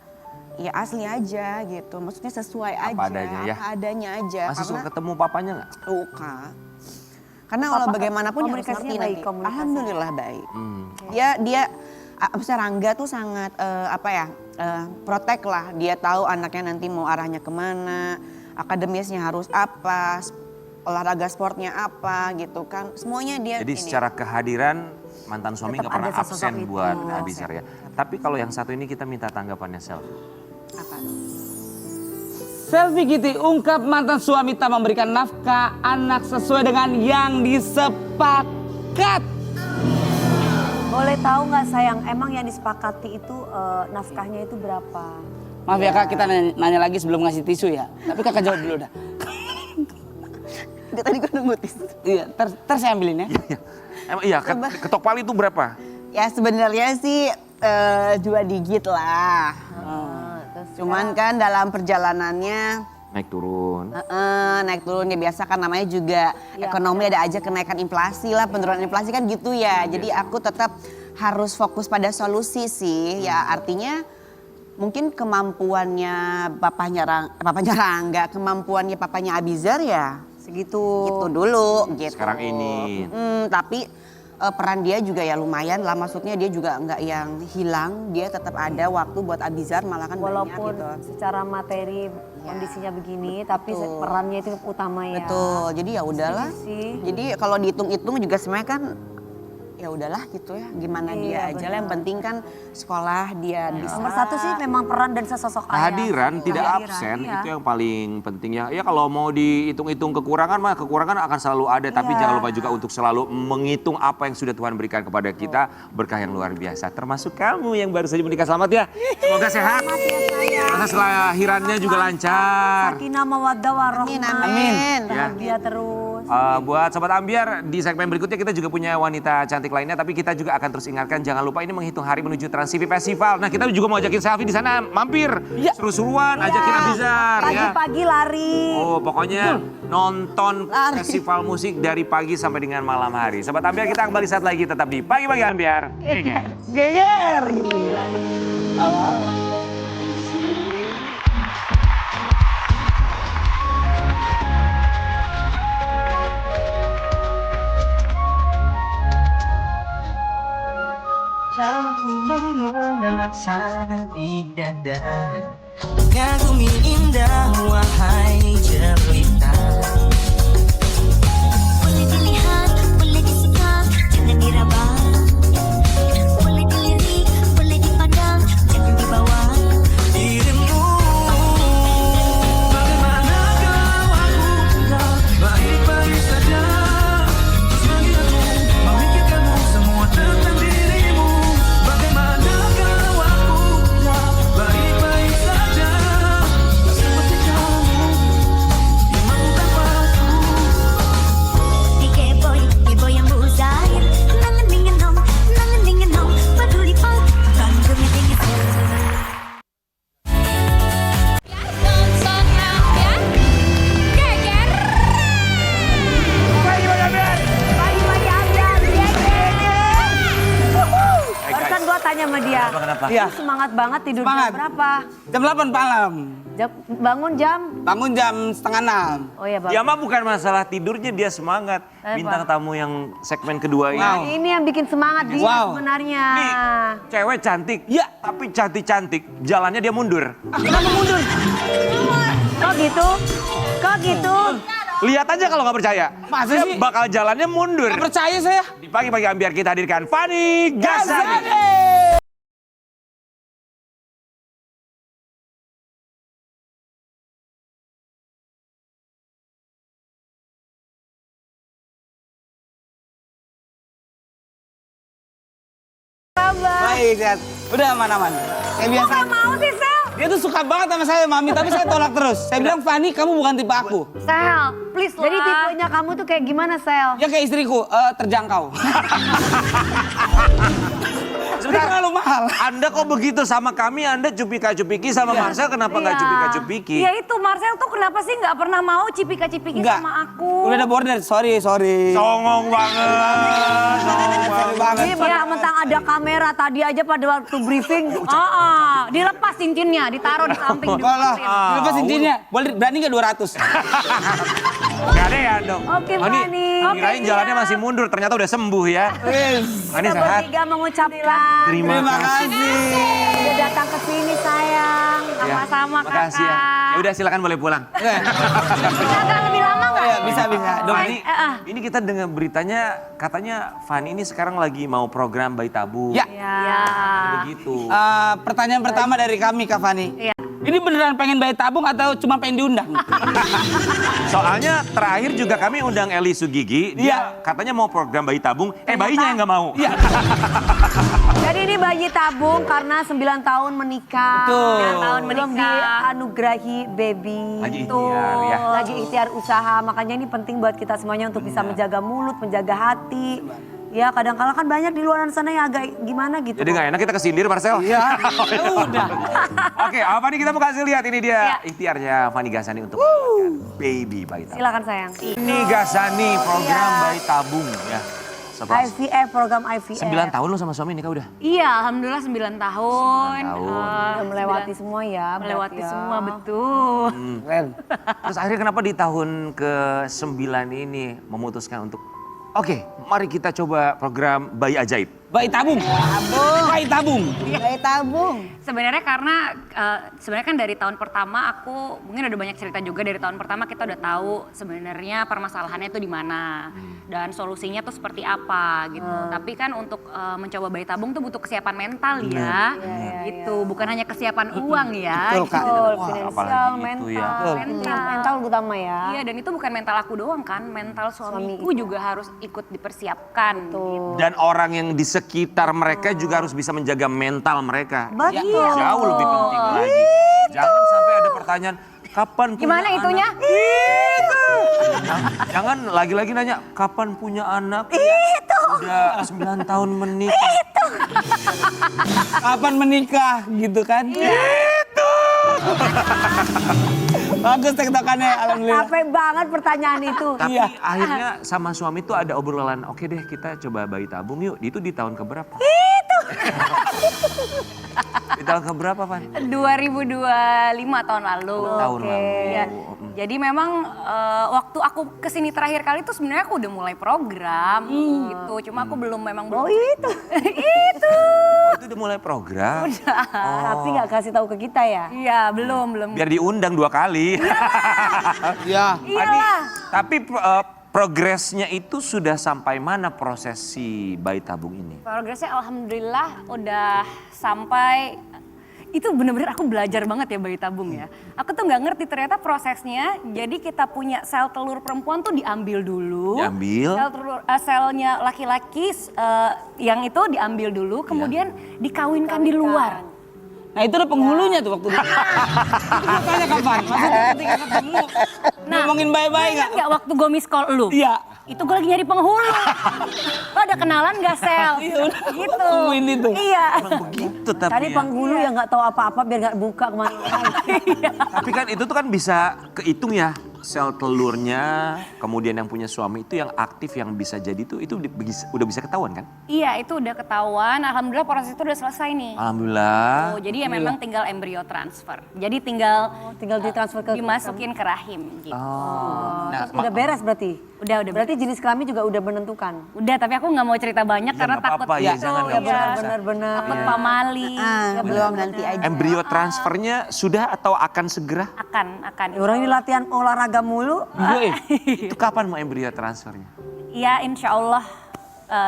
Speaker 4: ya asli aja gitu. Maksudnya sesuai
Speaker 1: Apa
Speaker 4: aja,
Speaker 1: adanya ya?
Speaker 4: apa adanya aja.
Speaker 1: Masih suka
Speaker 4: Karena
Speaker 1: ketemu papanya nggak?
Speaker 4: suka. Karena kalau bagaimanapun dia harus
Speaker 2: komunikasinya
Speaker 4: ngerti
Speaker 2: baik,
Speaker 4: nanti.
Speaker 2: komunikasi.
Speaker 4: Alhamdulillah baik. Dia Rangga tuh sangat protect lah. Dia tahu anaknya nanti mau arahnya kemana, akademisnya harus apa, olahraga sportnya apa gitu kan. Semuanya dia
Speaker 1: Jadi secara kehadiran mantan suami
Speaker 2: Tetap
Speaker 1: nggak pernah
Speaker 2: ada sosok
Speaker 1: absen
Speaker 2: itu.
Speaker 1: buat Abizar ya. Tapi kalau yang satu ini kita minta tanggapannya Selfie.
Speaker 4: apa?
Speaker 3: Selfie Kitty ungkap mantan suami tak memberikan nafkah anak sesuai dengan yang disepakat.
Speaker 2: Boleh tahu nggak sayang, emang yang disepakati itu nafkahnya itu berapa?
Speaker 3: Maaf ya kak, kita nanya lagi sebelum ngasih tisu ya. Tapi kakak jawab dulu dah.
Speaker 4: Dia tadi gue nunggu tisu.
Speaker 3: Iya, ter saya ambilin ya.
Speaker 1: Emang iya, ketok palu itu berapa?
Speaker 4: Ya sebenarnya sih 2 digit lah. Cuman kan dalam perjalanannya
Speaker 1: Naik turun.
Speaker 4: naik turun ya biasa kan, namanya juga ekonomi ada aja kenaikan inflasi lah, penurunan inflasi kan gitu ya. Jadi aku tetap harus fokus pada solusi sih. Ya artinya mungkin kemampuannya papanya Rangga, kemampuannya papanya Abizar ya
Speaker 2: Segitu.
Speaker 4: gitu dulu gitu.
Speaker 1: Sekarang ini.
Speaker 4: Tapi peran dia juga ya lumayan lah, maksudnya dia juga nggak yang hilang, dia tetap ada waktu buat Abizar, malah kan banyak
Speaker 2: Walaupun
Speaker 4: gitu.
Speaker 2: secara materi kondisinya begini, tapi perannya itu utama ya.
Speaker 4: Betul, jadi ya udahlah.
Speaker 2: Setuju sih.
Speaker 4: Jadi kalau dihitung-hitung juga sebenarnya kan ya udahlah gitu ya, gimana
Speaker 2: Iya,
Speaker 4: dia aja lah, yang penting kan sekolah dia bisa.
Speaker 2: Nomor satu sih memang peran dan sesosok ayah.
Speaker 1: Kehadiran tidak
Speaker 2: Kehadiran,
Speaker 1: absen
Speaker 2: iya.
Speaker 1: itu yang paling penting ya. Ya kalau mau dihitung-hitung kekurangan mah kekurangan akan selalu ada. Tapi
Speaker 2: Iya.
Speaker 1: jangan lupa juga untuk selalu menghitung apa yang sudah Tuhan berikan kepada kita. Berkah yang luar biasa. Termasuk kamu yang baru saja menikah, selamat ya. Semoga sehat. Proses kelahirannya juga lancar.
Speaker 2: Sakinah mawaddah warahmah.
Speaker 4: Amin.
Speaker 2: Bahagia terus.
Speaker 1: Buat Sobat Ambiar, di segmen berikutnya kita juga punya wanita cantik lainnya. Tapi kita juga akan terus ingatkan, jangan lupa ini menghitung hari menuju Trans TV Festival. Nah kita juga mau ajakin Selfie di sana, mampir. Seru-seruan, ajakin Abizar ya.
Speaker 2: Pagi-pagi lari.
Speaker 1: Oh pokoknya nonton festival musik dari pagi sampai dengan malam hari. Sobat Ambiar, kita kembali saat lagi tetap di Pagi-Pagi Ambiar.
Speaker 3: Geger.
Speaker 5: Kagumi indah wahai jelita.
Speaker 6: Boleh dilihat, boleh disikat, jangan diraba. Boleh dilirik, boleh dipandang, jangan dibawa.
Speaker 5: Dirimu bagaimana kau aku baik-baik saja. Selagi aku memikirkanmu semua tentang dirimu. Bagaimana kau aku baik-baik saja. Seperti kamu yang mampu tanpa
Speaker 2: tanya sama dia.
Speaker 1: Kenapa?
Speaker 3: Iya.
Speaker 2: Lu semangat banget tidur
Speaker 3: Semangat.
Speaker 2: jam berapa?
Speaker 3: Jam 8 malam.
Speaker 2: Bangun jam?
Speaker 3: Bangun jam setengah 6.
Speaker 2: Oh iya Bang.
Speaker 1: Ya mah bukan masalah tidurnya, dia semangat.
Speaker 2: Kenapa?
Speaker 1: Bintang tamu yang segmen kedua ini.
Speaker 3: Wow.
Speaker 2: Ini yang bikin semangat dia
Speaker 3: Wow.
Speaker 2: sebenarnya.
Speaker 1: Nih, cewek cantik.
Speaker 3: Iya.
Speaker 1: Tapi cantik-cantik, jalannya dia mundur.
Speaker 3: Kenapa mundur?
Speaker 2: Kok gitu? Kok gitu?
Speaker 1: Lihat aja kalau nggak percaya.
Speaker 3: Masa
Speaker 1: Dia
Speaker 3: sih?
Speaker 1: bakal jalannya mundur.
Speaker 3: Nggak percaya saya.
Speaker 1: Di pagi-pagi biar kita hadirkan Fanny Ghazali.
Speaker 3: Baik, lihat. Udah aman-aman. Kayak biasa.
Speaker 2: Kok mau sih Sel?
Speaker 3: Dia tuh suka banget sama saya, Mami, tapi saya tolak terus. Saya bilang, Fanny, kamu bukan tipe aku.
Speaker 2: Sel, please lah. Jadi tipenya kamu tuh kayak gimana Sel?
Speaker 3: Ya kayak istriku, terjangkau. Dia
Speaker 1: Sebentar,
Speaker 3: terlalu mahal.
Speaker 1: Anda kok begitu sama kami? Anda cupika-cupiki sama Marcel, kenapa nggak
Speaker 2: Iya.
Speaker 1: cupika-cupiki?
Speaker 2: Iya itu Marcel tuh kenapa sih nggak pernah mau cipika-cipiki
Speaker 3: Enggak.
Speaker 2: sama aku?
Speaker 3: Udah ada border, sorry.
Speaker 1: Songong banget, songong
Speaker 3: Sorry
Speaker 1: banget.
Speaker 3: banget.
Speaker 2: Ini mentang-mentang ada kamera tadi aja pada waktu briefing. Dilepas cincinnya, ditaruh di samping.
Speaker 3: Kalau
Speaker 2: diputusin.
Speaker 3: lepas cincinnya, boleh berani nggak 200?
Speaker 1: Gak ada ya dong.
Speaker 2: Oke, Fanny.
Speaker 1: Kirain
Speaker 2: Oke,
Speaker 1: jalannya
Speaker 2: siap.
Speaker 1: masih mundur, ternyata udah sembuh ya. Fanny
Speaker 2: Kita
Speaker 1: sehat.
Speaker 2: bertiga mengucapkan
Speaker 1: Terima kasih.
Speaker 2: udah datang ke sini sayang.
Speaker 1: Ya,
Speaker 2: Sama-sama
Speaker 1: makasih ya.
Speaker 2: kakak.
Speaker 1: Ya udah silakan boleh pulang.
Speaker 2: Agak lebih lama nggak?
Speaker 3: Iya, bisa. Dong,
Speaker 1: Fanny, ini kita dengar beritanya katanya Fanny ini sekarang lagi mau program bayi tabung.
Speaker 3: Ya.
Speaker 2: Ya.
Speaker 1: Begitu.
Speaker 3: Pertanyaan pertama dari kami, Kak Fanny.
Speaker 2: Iya.
Speaker 3: Ini beneran pengen bayi tabung atau cuma pengen diundang?
Speaker 1: Soalnya terakhir juga kami undang Eli Sugigi, dia
Speaker 3: Iya.
Speaker 1: katanya mau program bayi tabung, bayinya yang nggak mau.
Speaker 3: Iya.
Speaker 2: Jadi ini bayi tabung karena 9 tahun menikah.
Speaker 3: Betul.
Speaker 2: 9 tahun belum dianugerahi baby.
Speaker 1: Lagi
Speaker 2: Tuh.
Speaker 1: ikhtiar, ya.
Speaker 2: Lagi ikhtiar usaha. Makanya ini penting buat kita semuanya untuk bisa menjaga mulut, menjaga hati. Ya kadang-kala kan banyak di luar sana yang agak gimana gitu.
Speaker 1: Jadi nggak enak kita kesindir Marcel.
Speaker 3: Iya. Udah.
Speaker 1: Oke, apa nih kita mau kasih lihat ini dia ikhtiarnya Fanny Ghazali untuk mendapatkan baby bayi tabung.
Speaker 2: Silakan sayang.
Speaker 1: Fanny Ghazali program bayi tabung ya. Setelah
Speaker 2: IVF, program IVF.
Speaker 1: 9 tahun lo sama suami nikah udah?
Speaker 7: Iya, alhamdulillah 9 tahun.
Speaker 1: 9 tahun.
Speaker 2: Udah melewati semua ya.
Speaker 7: Melewati
Speaker 2: berarti ya.
Speaker 7: semua, betul.
Speaker 3: Keren.
Speaker 1: Terus akhirnya kenapa di tahun ke-9 ini memutuskan untuk oke, mari kita coba program bayi ajaib.
Speaker 3: Bayi tabung. Bayi tabung.
Speaker 4: Bayi tabung.
Speaker 7: Sebenarnya karena sebenarnya kan dari tahun pertama aku mungkin udah banyak cerita juga dari tahun pertama kita udah tahu sebenarnya permasalahannya itu di mana dan solusinya tuh seperti apa gitu. Tapi kan untuk mencoba bayi tabung tuh butuh kesiapan mental ya. Gitu, bukan hanya kesiapan uang ya.
Speaker 3: Betul, Kak.
Speaker 2: Betul,
Speaker 1: Wah,
Speaker 2: finansial,
Speaker 1: apalagi itu
Speaker 2: mental.
Speaker 1: ya.
Speaker 2: Mental utama ya.
Speaker 7: Iya, dan itu bukan mental aku doang kan, mental suamiku juga harus ikut dipersiapkan. Gitu.
Speaker 1: Dan orang yang di sekitar mereka juga harus bisa menjaga mental mereka.
Speaker 2: Betul.
Speaker 1: Jauh lebih penting lagi. Jangan sampai ada pertanyaan, kapan punya
Speaker 7: Gimana
Speaker 1: anak?
Speaker 7: itunya?
Speaker 1: Jangan lagi-lagi nanya, kapan punya anak? Itu. Udah 9 tahun menikah.
Speaker 3: Kapan menikah gitu kan? Itu. Bagus tektokannya, alhamdulillah.
Speaker 2: Capek banget pertanyaan itu.
Speaker 1: Tapi
Speaker 3: Iya.
Speaker 1: akhirnya sama suami tuh ada obrolan, oke deh kita coba bayi tabung yuk. Itu di tahun keberapa? Di tahun keberapa, Pan?
Speaker 7: 2025 tahun lalu.
Speaker 1: Tahun lalu.
Speaker 7: Iya. Jadi memang waktu aku kesini terakhir kali tuh sebenarnya aku udah mulai program gitu. Cuma aku belum
Speaker 2: Oh itu.
Speaker 7: itu.
Speaker 1: Oh, itu udah mulai program.
Speaker 2: Tapi nggak kasih tahu ke kita ya.
Speaker 7: Iya, belum.
Speaker 1: Biar diundang 2 kali.
Speaker 3: Ya.
Speaker 7: Iyalah.
Speaker 1: Tapi progresnya itu sudah sampai mana proses si bayi tabung ini?
Speaker 7: Progresnya alhamdulillah udah sampai itu bener-bener aku belajar banget ya bayi tabung ya. Aku tuh nggak ngerti ternyata prosesnya. Jadi kita punya sel telur perempuan tuh diambil dulu.
Speaker 1: Diambil.
Speaker 7: Selnya laki-laki yang itu diambil dulu, kemudian dikawinkan di luar.
Speaker 3: Nah itu udah penghulunya tuh waktu itu. Itu gue tanya kapan? Maksudnya ketika ketemu, ngomongin bayi-bayi
Speaker 7: ingat
Speaker 3: nggak?
Speaker 7: nggak waktu gue miss call lu?
Speaker 3: Iya.
Speaker 7: Itu gue lagi nyari penghulu. Lo ada kenalan gak Sel?
Speaker 3: Iya, udah.
Speaker 7: Gitu.
Speaker 3: Tungguin itu.
Speaker 7: Iya.
Speaker 1: Emang begitu tapi
Speaker 2: Tadi
Speaker 1: ya.
Speaker 2: penghulu yang nggak tahu apa-apa biar nggak buka kemana-mana.
Speaker 1: Tapi kan itu tuh kan bisa kehitung ya. sel telurnya, kemudian yang punya suami itu yang aktif yang bisa jadi itu udah bisa ketahuan kan?
Speaker 7: Iya, itu udah ketahuan. Alhamdulillah proses itu udah selesai nih.
Speaker 1: Alhamdulillah.
Speaker 7: Oh, jadi ya memang tinggal embrio transfer. Jadi tinggal
Speaker 2: Tinggal ditransfer ke
Speaker 7: dimasukin ke rahim gitu.
Speaker 1: Nah,
Speaker 2: udah beres berarti.
Speaker 7: Udah
Speaker 2: Berarti jenis kelamin juga udah menentukan.
Speaker 7: Udah, tapi aku nggak mau cerita banyak
Speaker 1: Ya,
Speaker 7: karena
Speaker 1: nggak
Speaker 7: takut
Speaker 1: apa-apa, ya,
Speaker 7: gitu.
Speaker 1: jangan, nggak
Speaker 7: Iya.
Speaker 1: usah.
Speaker 2: Benar-benar.
Speaker 7: Takut pamali.
Speaker 4: Belum nanti aja.
Speaker 1: embrio transfernya sudah atau akan segera?
Speaker 7: Akan.
Speaker 2: Orang ini latihan olahraga mulu.
Speaker 1: Itu kapan mau embrio transfernya?
Speaker 7: Ya insya Allah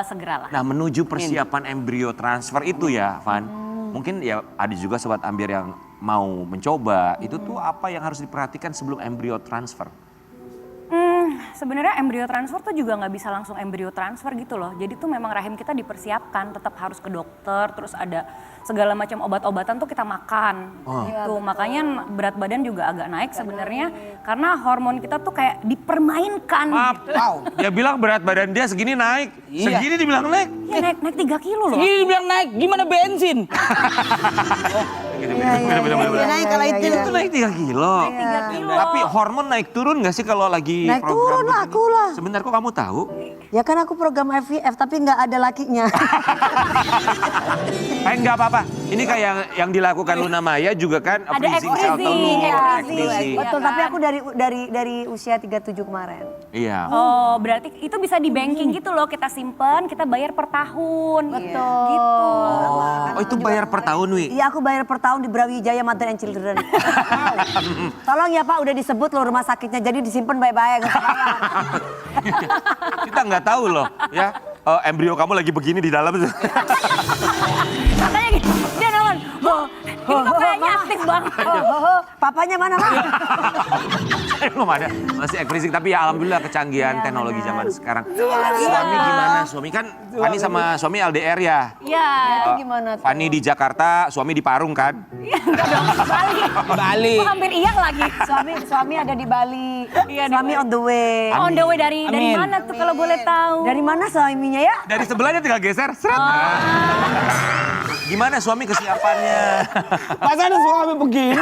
Speaker 7: segeralah.
Speaker 1: Nah, menuju persiapan embrio transfer itu ya, Van. Mungkin ya ada juga sobat Ambiar yang mau mencoba. Itu tuh apa yang harus diperhatikan sebelum embrio transfer?
Speaker 7: Sebenarnya embrio transfer tuh juga nggak bisa langsung embrio transfer gitu loh. Jadi tuh memang rahim kita dipersiapkan, tetap harus ke dokter, terus ada segala macam obat-obatan tuh kita makan. Gitu. Makanya berat badan juga agak naik sebenarnya karena hormon kita tuh kayak dipermainkan.
Speaker 1: Maaf,
Speaker 7: Gitu.
Speaker 1: dia bilang berat badan dia segini naik.
Speaker 3: Iya.
Speaker 1: Segini dibilang naik.
Speaker 7: Iya, naik 3 kilo loh.
Speaker 3: Ini dibilang naik, gimana bensin?
Speaker 4: Udah naik kalau itu.
Speaker 1: Itu naik 3 kilo.
Speaker 7: 3 kilo.
Speaker 1: Tapi hormon naik turun gak sih kalau lagi
Speaker 2: Naik
Speaker 1: program
Speaker 2: turun lah,
Speaker 1: begini?
Speaker 2: aku lah.
Speaker 1: Sebentar kok kamu tahu?
Speaker 2: Ya kan aku program IVF tapi nggak ada lakinya.
Speaker 1: Nggak apa-apa. Ini kayak yang dilakukan Luna Maya juga kan
Speaker 7: Ada
Speaker 1: freezing sel
Speaker 7: freezing,
Speaker 1: telur,
Speaker 7: freezing.
Speaker 1: freezing.
Speaker 2: Betul,
Speaker 7: Iya
Speaker 2: tapi
Speaker 7: kan?
Speaker 2: aku dari usia 37 kemarin.
Speaker 1: Iya.
Speaker 7: Oh, berarti itu bisa di banking gitu loh. Kita simpen, kita bayar per tahun.
Speaker 2: Betul.
Speaker 7: Gitu.
Speaker 1: Oh, itu bayar per tahun, Wi?
Speaker 2: Iya, aku bayar per tahun di Brawijaya Mother and Children. Tolong ya Pak, udah disebut loh rumah sakitnya, jadi disimpan baik-baik. nggak usah bayar.
Speaker 1: Kita nggak tahu loh, ya. Embrio kamu lagi begini di dalam.
Speaker 7: Katanya gitu, dia nawan. Ini kok kayaknya aktif banget.
Speaker 2: Papanya mana Pak?
Speaker 1: Belum ada, masih freezing. Tapi ya alhamdulillah kecanggihan teknologi zaman sekarang. Suami gimana? Suami kan, Fani sama suami LDR ya?
Speaker 7: Iya.
Speaker 2: Itu gimana tuh?
Speaker 1: Fani di Jakarta, suami di Parung kan?
Speaker 7: Iya, enggak dong. Bali.
Speaker 3: Bali.
Speaker 7: Kok hampir iya lagi.
Speaker 2: Suami ada di Bali.
Speaker 7: Iya, di
Speaker 2: Suami
Speaker 7: Bali.
Speaker 2: on the way.
Speaker 7: On the way dari
Speaker 3: Amin.
Speaker 7: mana tuh kalau boleh tahu?
Speaker 2: Dari mana suaminya ya?
Speaker 1: Dari sebelahnya tinggal geser, seret. Gimana suami kesiapannya?
Speaker 3: Masa ada suami begini?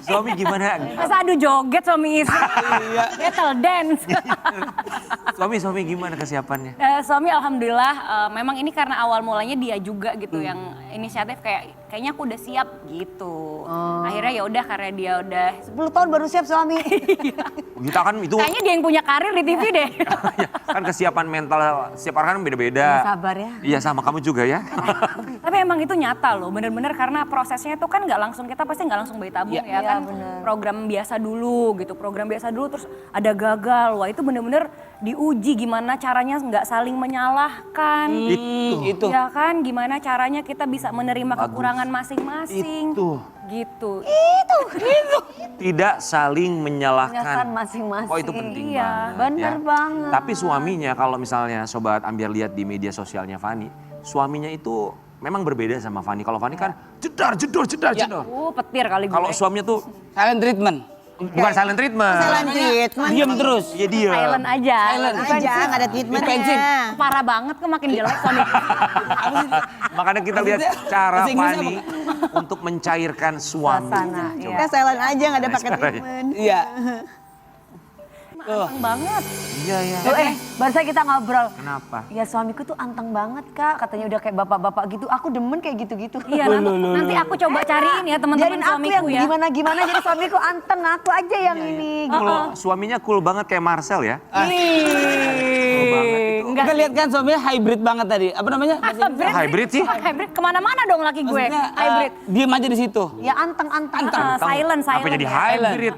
Speaker 1: Suami gimana?
Speaker 7: Masa adu joget suami istri. Battle dance.
Speaker 1: Suami gimana kesiapannya?
Speaker 7: Suami alhamdulillah memang ini karena awal mulanya dia juga gitu yang inisiatif kayaknya aku udah siap gitu. Akhirnya ya udah karena dia udah
Speaker 2: 10 tahun baru siap suami.
Speaker 1: Kita kan itu
Speaker 7: kayaknya dia yang punya karir di TV deh.
Speaker 1: kan kesiapan mental setiap orang kan beda-beda.
Speaker 2: Sabar ya.
Speaker 1: Iya sama kamu juga ya.
Speaker 7: Tapi emang itu nyata loh, bener-bener karena prosesnya itu kan nggak langsung, kita pasti nggak langsung bayi tabung ya kan.
Speaker 2: bener.
Speaker 7: Program biasa dulu gitu, program biasa dulu terus ada gagal. Wah itu bener-bener diuji gimana caranya nggak saling menyalahkan.
Speaker 1: Itu.
Speaker 7: Ya kan, gimana caranya kita bisa menerima kekurangan masing-masing.
Speaker 1: Itu.
Speaker 7: Gitu.
Speaker 1: Tidak saling
Speaker 2: Menyalahkan
Speaker 1: menyalahkan.
Speaker 2: masing-masing.
Speaker 1: Oh itu penting
Speaker 7: Iya,
Speaker 1: banget.
Speaker 2: bener banget.
Speaker 1: Tapi suaminya kalau misalnya Sobat Ambiar lihat di media sosialnya Fani, suaminya itu memang berbeda sama Fani. Kalau Fani kan jedar.
Speaker 7: Petir kali gue.
Speaker 1: Kalau suaminya tuh
Speaker 3: Silent treatment.
Speaker 1: bukan silent treatment.
Speaker 4: Silent treatment.
Speaker 3: Diam terus.
Speaker 1: Iya dia.
Speaker 7: silent aja.
Speaker 4: Aja nggak ada treatmentnya.
Speaker 7: Parah banget kok makin jelek suami.
Speaker 1: Makanya kita lihat cara
Speaker 3: Bahasa Inggris
Speaker 1: Fani untuk mencairkan suami.
Speaker 2: Suasana,
Speaker 1: Coba.
Speaker 2: iya.
Speaker 4: Kita silent aja nggak ada pakai
Speaker 1: Sekarang ya.
Speaker 4: treatment.
Speaker 3: Iya.
Speaker 7: Anteng banget.
Speaker 1: Iya.
Speaker 2: Tuh, barusan kita ngobrol.
Speaker 1: Kenapa?
Speaker 2: Ya suamiku tuh anteng banget Kak, katanya udah kayak bapak-bapak gitu. Aku demen kayak gitu-gitu.
Speaker 7: Iya, nanti aku coba cariin ya teman-teman
Speaker 2: Jadiin aku
Speaker 7: suamiku
Speaker 2: yang
Speaker 7: ya.
Speaker 2: gimana-gimana, jadi suamiku anteng, aku aja yang ini.
Speaker 1: Cool, suaminya cool banget kayak Marcel ya.
Speaker 3: Enggak. Kita lihat kan suaminya hybrid banget tadi. Apa namanya?
Speaker 1: Hybrid sih.
Speaker 7: Hybrid kemana-mana dong laki gue.
Speaker 3: Maksudnya,
Speaker 7: Hybrid.
Speaker 3: diem aja di situ.
Speaker 2: Ya anteng-anteng.
Speaker 7: Silent.
Speaker 1: Apa jadi
Speaker 7: ya.
Speaker 1: hybrid?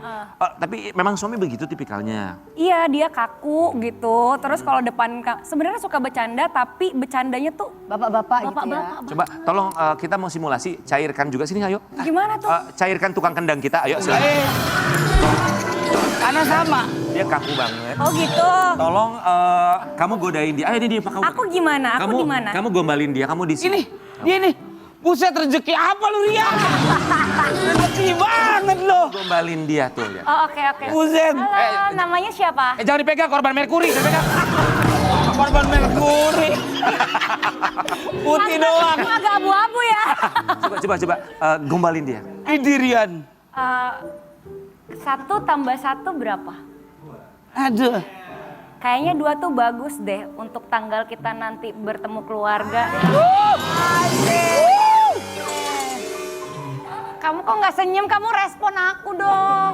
Speaker 1: Tapi memang suami begitu tipikalnya.
Speaker 7: Iya, dia kaku gitu. Terus kalau depan sebenarnya suka bercanda tapi bercandanya tuh
Speaker 2: Bapak-bapak gitu ya.
Speaker 7: bapak-bapak.
Speaker 1: Coba tolong kita mau simulasi, cairkan juga sini ayo.
Speaker 7: Gimana tuh?
Speaker 1: Cairkan tukang kendang kita, ayo silakan.
Speaker 3: Karena sama.
Speaker 1: Dia kaku banget.
Speaker 7: Oh gitu.
Speaker 1: Tolong kamu godain dia. Ayo dia pakai.
Speaker 7: Aku gimana? Aku di mana?
Speaker 1: Kamu gombalin dia, kamu di
Speaker 3: Ini,
Speaker 1: sini.
Speaker 3: dia nih. Buset rezeki apa lu Ria? Rezeki banget lo.
Speaker 1: Gombalin dia tuh ya.
Speaker 7: Oh oke.
Speaker 3: Buset.
Speaker 7: Halo, namanya siapa?
Speaker 1: Jangan dipegang korban Merkuri, jangan pegang.
Speaker 3: Korban Merkuri. Putih doang.
Speaker 7: Aku agak abu-abu ya.
Speaker 1: Coba gombalin dia.
Speaker 3: Idirian.
Speaker 7: 1 tambah 1 berapa?
Speaker 3: Aduh.
Speaker 7: Kayaknya 2 tuh bagus deh untuk tanggal kita nanti bertemu keluarga. Kamu kok nggak senyum? Kamu respon aku dong.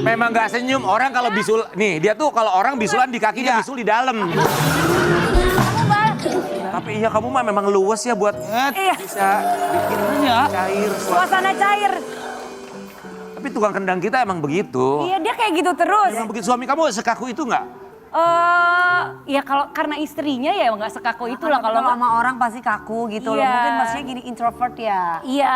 Speaker 1: Memang nggak senyum orang kalau bisul. Nih dia tuh kalau orang bisulan di kaki dia bisul di dalam. Tapi iya kamu mah memang luwes ya buat
Speaker 7: Iya.
Speaker 1: bisa bikin
Speaker 3: Iya.
Speaker 1: cair.
Speaker 2: Suasana cair.
Speaker 1: Tapi tukang kendang kita emang begitu.
Speaker 7: Iya dia kayak gitu terus.
Speaker 1: Emang begitu suami kamu sekaku itu nggak?
Speaker 7: Ya kalau karena istrinya ya nggak sekaku itulah
Speaker 2: Kalau
Speaker 7: kalau
Speaker 2: sama orang pasti kaku gitu loh.
Speaker 7: Iya.
Speaker 2: Mungkin maksudnya gini introvert ya.
Speaker 7: Iya,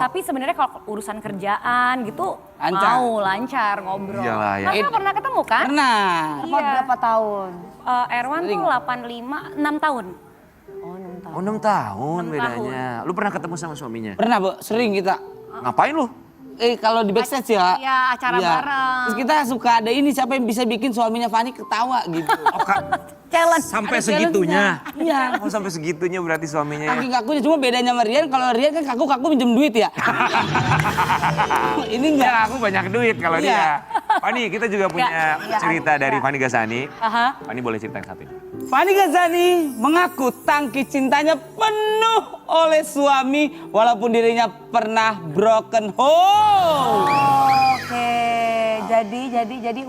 Speaker 7: tapi sebenarnya kalau urusan kerjaan gitu
Speaker 3: Lancar.
Speaker 7: mau lancar ngobrol.
Speaker 1: Iyalah, ya.
Speaker 7: Kakak pernah ketemu kan?
Speaker 3: Pernah.
Speaker 2: Berapa tahun?
Speaker 7: Erwan tuh 85, 6 tahun.
Speaker 1: Oh 6 tahun
Speaker 7: 6
Speaker 1: bedanya. Lu pernah ketemu sama suaminya?
Speaker 3: Pernah, Bu. Sering kita.
Speaker 1: Ngapain lu?
Speaker 3: Kalau di backstage ya.
Speaker 7: Iya, acara bareng.
Speaker 3: Terus kita suka ada ini siapa yang bisa bikin suaminya Fani ketawa gitu.
Speaker 2: Challenge.
Speaker 1: Sampai
Speaker 3: Ada
Speaker 1: segitunya?
Speaker 3: Iya.
Speaker 1: Oh sampai segitunya berarti suaminya ya?
Speaker 3: Saking kakunya, cuma bedanya sama Rian, kalau Rian kan kaku minjem duit ya. Ini enggak.
Speaker 1: Ya aku banyak duit kalau
Speaker 3: Iya.
Speaker 1: dia. Fani kita juga punya cerita dari Fani Gazani.
Speaker 7: Aha.
Speaker 1: Fani boleh cerita yang satu ini.
Speaker 3: Fani Gazani mengaku tangki cintanya penuh oleh suami walaupun dirinya pernah broken home.
Speaker 2: Oke, jadi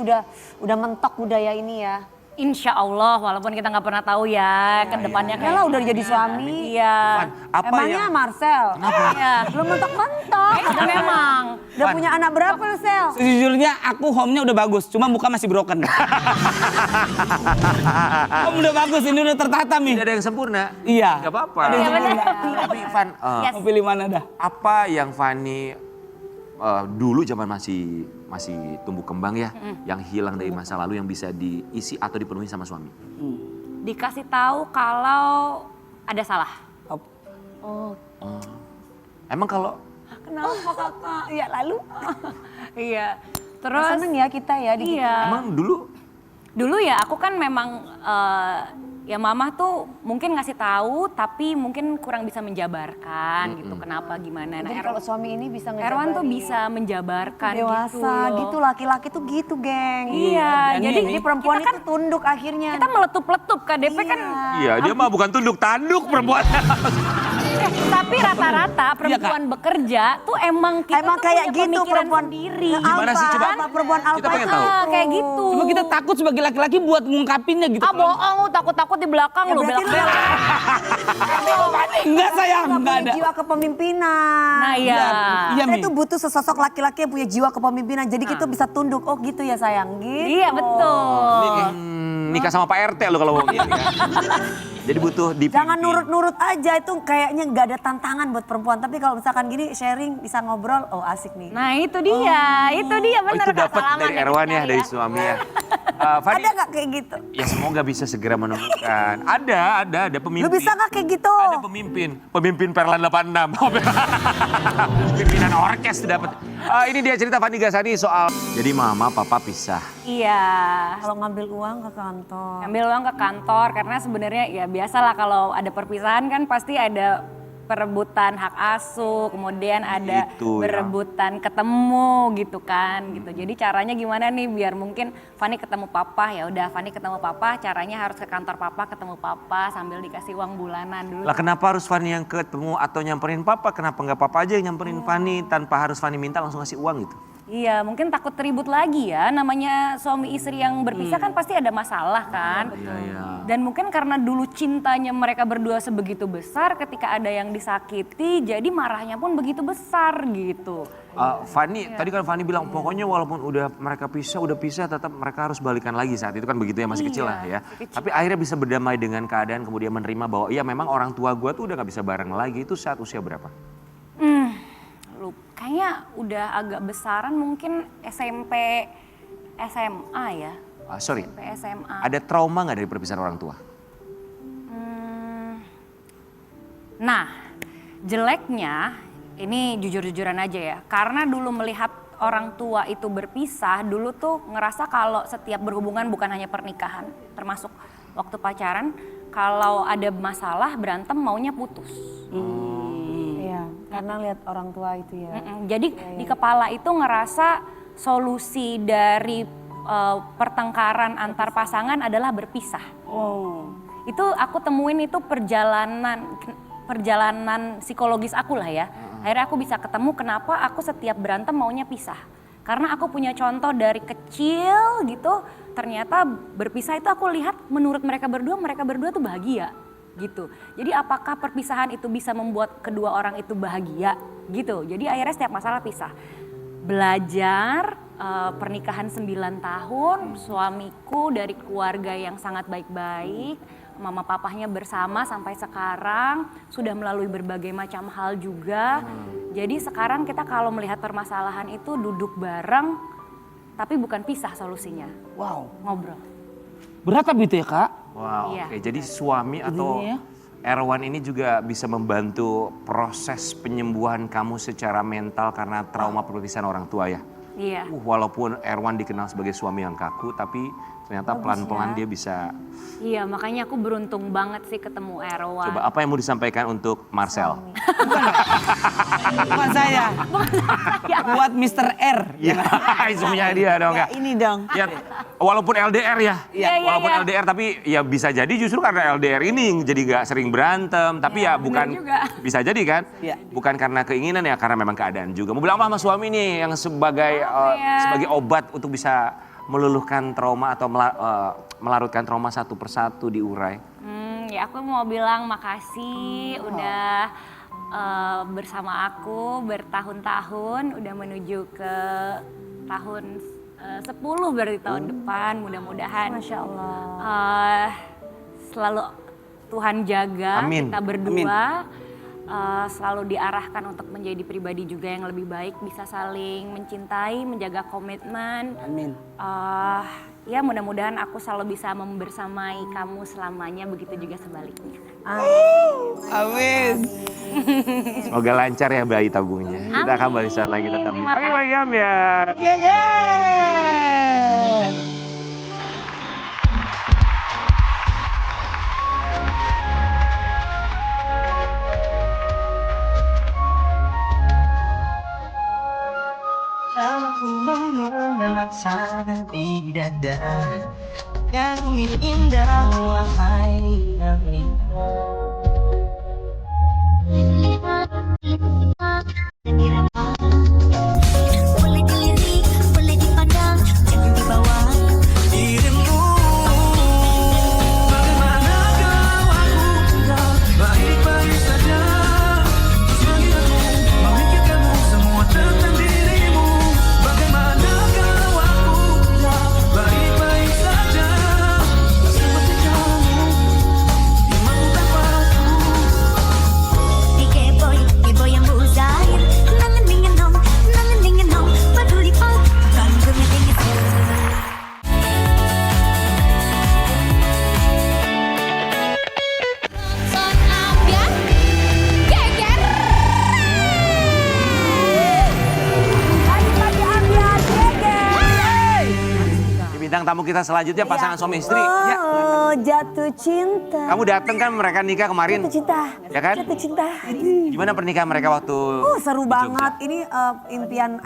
Speaker 2: udah mentok budaya ini ya.
Speaker 7: Insya Allah, walaupun kita nggak pernah tahu ya ke depannya
Speaker 2: Ya lah udah jadi suami.
Speaker 7: Iya.
Speaker 1: Fan, apa
Speaker 2: Emangnya
Speaker 1: yang
Speaker 2: Marcel?
Speaker 7: Iya.
Speaker 2: Belum mentok-mentok.
Speaker 7: Memang.
Speaker 2: Udah punya anak berapa lu, Sel?
Speaker 3: Sejujurnya aku home-nya udah bagus, cuma muka masih broken. Home udah bagus, ini udah tertata nih.
Speaker 1: tidak ada yang sempurna?
Speaker 3: Iya.
Speaker 1: Gak apa-apa.
Speaker 3: Ada yang
Speaker 7: Iya, benar.
Speaker 3: sempurna.
Speaker 1: Tapi Fan,
Speaker 3: Mau pilih mana dah?
Speaker 1: apa yang Fani dulu zaman masih tumbuh kembang ya, yang hilang dari masa lalu yang bisa diisi atau dipenuhi sama suami?
Speaker 7: Dikasih tahu kalau ada salah.
Speaker 1: Emang kalau
Speaker 2: Kenapa kakak? Ya lalu.
Speaker 7: Iya. Terus
Speaker 2: Seneng ya kita ya.
Speaker 7: iya.
Speaker 1: emang dulu
Speaker 7: Dulu ya aku kan memang ya mama tuh mungkin ngasih tahu tapi mungkin kurang bisa menjabarkan gitu kenapa gimana. Nah,
Speaker 2: Jadi kalau suami ini bisa
Speaker 7: Erwan tuh
Speaker 2: ngejabarin.
Speaker 7: bisa menjabarkan
Speaker 2: Dewasa gitu,
Speaker 7: loh.
Speaker 2: laki-laki tuh gitu, geng.
Speaker 7: Iya,
Speaker 3: berani
Speaker 7: jadi
Speaker 3: nih.
Speaker 2: Jadi perempuan
Speaker 7: kita kan
Speaker 2: itu tunduk akhirnya.
Speaker 7: kita meletup-letup KDP kan.
Speaker 1: iya dia mah bukan tanduk perempuan.
Speaker 7: Tapi rata-rata perempuan bekerja tuh emang kita
Speaker 2: Emang
Speaker 7: tuh
Speaker 2: kayak
Speaker 7: punya
Speaker 2: gitu
Speaker 7: pemikiran
Speaker 2: perempuan
Speaker 7: sendiri.
Speaker 1: Gimana sih, coba?
Speaker 2: Apa perempuan
Speaker 1: Kita
Speaker 2: alfa
Speaker 1: pengen
Speaker 2: itu?
Speaker 1: tahu.
Speaker 7: Kayak gitu.
Speaker 3: Cuma kita takut sebagai laki-laki buat ngungkapinnya gitu.
Speaker 7: Ah bohong, lu takut-takut di belakang
Speaker 2: Ya
Speaker 7: lu
Speaker 2: berarti lu
Speaker 7: belak-belak.
Speaker 3: Enggak sayang,
Speaker 2: Nggak
Speaker 3: enggak
Speaker 2: punya
Speaker 3: ada.
Speaker 2: jiwa kepemimpinan.
Speaker 7: Nah iya.
Speaker 3: Iya,
Speaker 2: Kita
Speaker 3: Mi.
Speaker 2: itu butuh sesosok laki-laki yang punya jiwa kepemimpinan. Jadi kita bisa tunduk. Oh gitu ya sayang. Gitu.
Speaker 7: Iya betul.
Speaker 1: Nikah sama Pak RT lo kalau mau gitu ya. Jadi butuh dipimpin.
Speaker 2: Jangan nurut-nurut aja, itu kayaknya nggak ada tantangan buat perempuan. Tapi kalau misalkan gini sharing bisa ngobrol, oh asik nih.
Speaker 7: Nah itu dia,
Speaker 1: Oh,
Speaker 7: benar
Speaker 1: itu dapat dari Erwan ya, dari suami ya. Fani,
Speaker 2: Ada nggak kayak gitu?
Speaker 1: ya semoga bisa segera menemukan. Ada pemimpin.
Speaker 2: Lu bisa nggak kayak gitu?
Speaker 1: Ada pemimpin Perlan 86. Pimpinan orkes dapat. Ini dia cerita Fani Gazani soal jadi mama papa pisah.
Speaker 7: Iya.
Speaker 2: Kalau ngambil uang ke kantor.
Speaker 7: Ambil uang ke kantor karena sebenarnya ya biasalah kalau ada perpisahan kan pasti ada perebutan hak asuh, kemudian ada
Speaker 1: Gitu, ya.
Speaker 7: berebutan ketemu gitu kan gitu. Jadi caranya gimana nih biar mungkin Fani ketemu papa, ya udah Fani ketemu papa, caranya harus ke kantor papa ketemu papa sambil dikasih uang bulanan dulu.
Speaker 1: Lah kenapa harus Fani yang ketemu atau nyamperin papa? Kenapa nggak papa aja yang nyamperin Fani tanpa harus Fani minta langsung ngasih uang gitu?
Speaker 7: Iya, mungkin takut ribut lagi ya. Namanya suami istri yang berpisah kan pasti ada masalah kan.
Speaker 1: Iya.
Speaker 7: Dan mungkin karena dulu cintanya mereka berdua sebegitu besar, ketika ada yang disakiti, jadi marahnya pun begitu besar gitu.
Speaker 1: Fani, tadi kan Fani bilang pokoknya walaupun mereka udah pisah tetap mereka harus balikan lagi saat itu kan begitu ya masih kecil lah ya. Tapi akhirnya bisa berdamai dengan keadaan kemudian menerima bahwa iya memang orang tua gue tuh udah gak bisa bareng lagi. Itu saat usia berapa?
Speaker 7: Kayaknya udah agak besaran mungkin SMP, SMA ya.
Speaker 1: Sorry,
Speaker 7: SMP, SMA.
Speaker 1: ada trauma gak dari perpisahan orang tua?
Speaker 7: Nah, jeleknya ini jujur-jujuran aja ya. Karena dulu melihat orang tua itu berpisah, dulu tuh ngerasa kalau setiap berhubungan bukan hanya pernikahan, termasuk waktu pacaran, kalau ada masalah berantem maunya putus.
Speaker 2: Iya. Karena lihat orang tua itu ya.
Speaker 7: Jadi di kepala itu ngerasa solusi dari pertengkaran antar pasangan adalah berpisah. Itu aku temuin itu perjalanan psikologis aku lah ya. Akhirnya aku bisa ketemu kenapa aku setiap berantem maunya pisah. Karena aku punya contoh dari kecil gitu, ternyata berpisah itu aku lihat menurut mereka berdua tuh bahagia gitu. Jadi apakah perpisahan itu bisa membuat kedua orang itu bahagia gitu. Jadi akhirnya setiap masalah pisah. Belajar pernikahan 9 tahun, suamiku dari keluarga yang sangat baik-baik, mama papahnya bersama sampai sekarang, sudah melalui berbagai macam hal juga. Jadi sekarang kita kalau melihat permasalahan itu duduk bareng, tapi bukan pisah solusinya.
Speaker 3: Wow.
Speaker 7: Ngobrol.
Speaker 3: Berat tapi itu ya Kak?
Speaker 1: Wow,
Speaker 7: Iya.
Speaker 1: oke. Jadi suami atau
Speaker 3: Jadinya
Speaker 1: Erwan ini juga bisa membantu proses penyembuhan kamu secara mental karena trauma perpisahan orang tua ya?
Speaker 7: Iya.
Speaker 1: Walaupun Erwan dikenal sebagai suami yang kaku, tapi ternyata pelan-pelan dia bisa.
Speaker 7: Iya, makanya aku beruntung banget sih ketemu Erwan.
Speaker 1: Coba apa yang mau disampaikan untuk Marcel?
Speaker 3: bukan saya. Buat Mr. R.
Speaker 1: Iya, suaminya dia dong ya.
Speaker 4: Ini dong.
Speaker 1: Ya, walaupun LDR ya,
Speaker 7: Iya, iya,
Speaker 1: walaupun
Speaker 7: iya.
Speaker 1: LDR tapi ya bisa jadi justru karena LDR ini jadi gak sering berantem. Tapi ya bukan,
Speaker 7: juga.
Speaker 1: bisa jadi kan,
Speaker 3: Iya.
Speaker 1: bukan karena keinginan ya, karena memang keadaan juga. Mau bilang apa sama suami nih yang sebagai obat untuk bisa meluluhkan trauma atau melarutkan trauma satu persatu diurai?
Speaker 7: Ya aku mau bilang makasih udah bersama aku bertahun-tahun, udah menuju ke tahun 10 berarti tahun depan, mudah-mudahan.
Speaker 2: Masya Allah.
Speaker 7: Selalu Tuhan jaga
Speaker 1: Amin.
Speaker 7: kita berdua. Selalu diarahkan untuk menjadi pribadi juga yang lebih baik, bisa saling mencintai, menjaga komitmen.
Speaker 3: Amin.
Speaker 7: Ya mudah-mudahan aku selalu bisa membersamai kamu selamanya, begitu juga sebaliknya.
Speaker 3: Amin.
Speaker 1: Semoga lancar ya bayi tabungnya. Kita akan balik saat lagi tetap di Pagi Pagi Ambiar.
Speaker 8: Aku mengenal sana di dada yang indah wahai Amina.
Speaker 6: Boleh dilirik, boleh dipandang, jangan dibawa.
Speaker 5: Dirimu bagaimana kau aku kenal baik-baik saja. Selagi aku memikirkanmu semua tentang dirimu. Bagaimana kau aku kenal baik-baik saja. Seperti kamu yang mampu tanpa aku.
Speaker 6: Di boy yang buzair, nangan dingin nong, peduli pang, ganggungnya tinggi Son Ambiar, geger.
Speaker 2: Pagi Ambiar, geger.
Speaker 1: Ini bintang tamu kita selanjutnya pasangan suami istri. Ya.
Speaker 2: Oh, jatuh cinta.
Speaker 1: Kamu datang kan mereka nikah kemarin.
Speaker 2: Jatuh cinta.
Speaker 1: Ya kan?
Speaker 2: Jatuh cinta.
Speaker 1: Gimana pernikahan mereka waktu
Speaker 2: Seru
Speaker 1: di
Speaker 2: banget.
Speaker 1: Jogja?
Speaker 2: Ini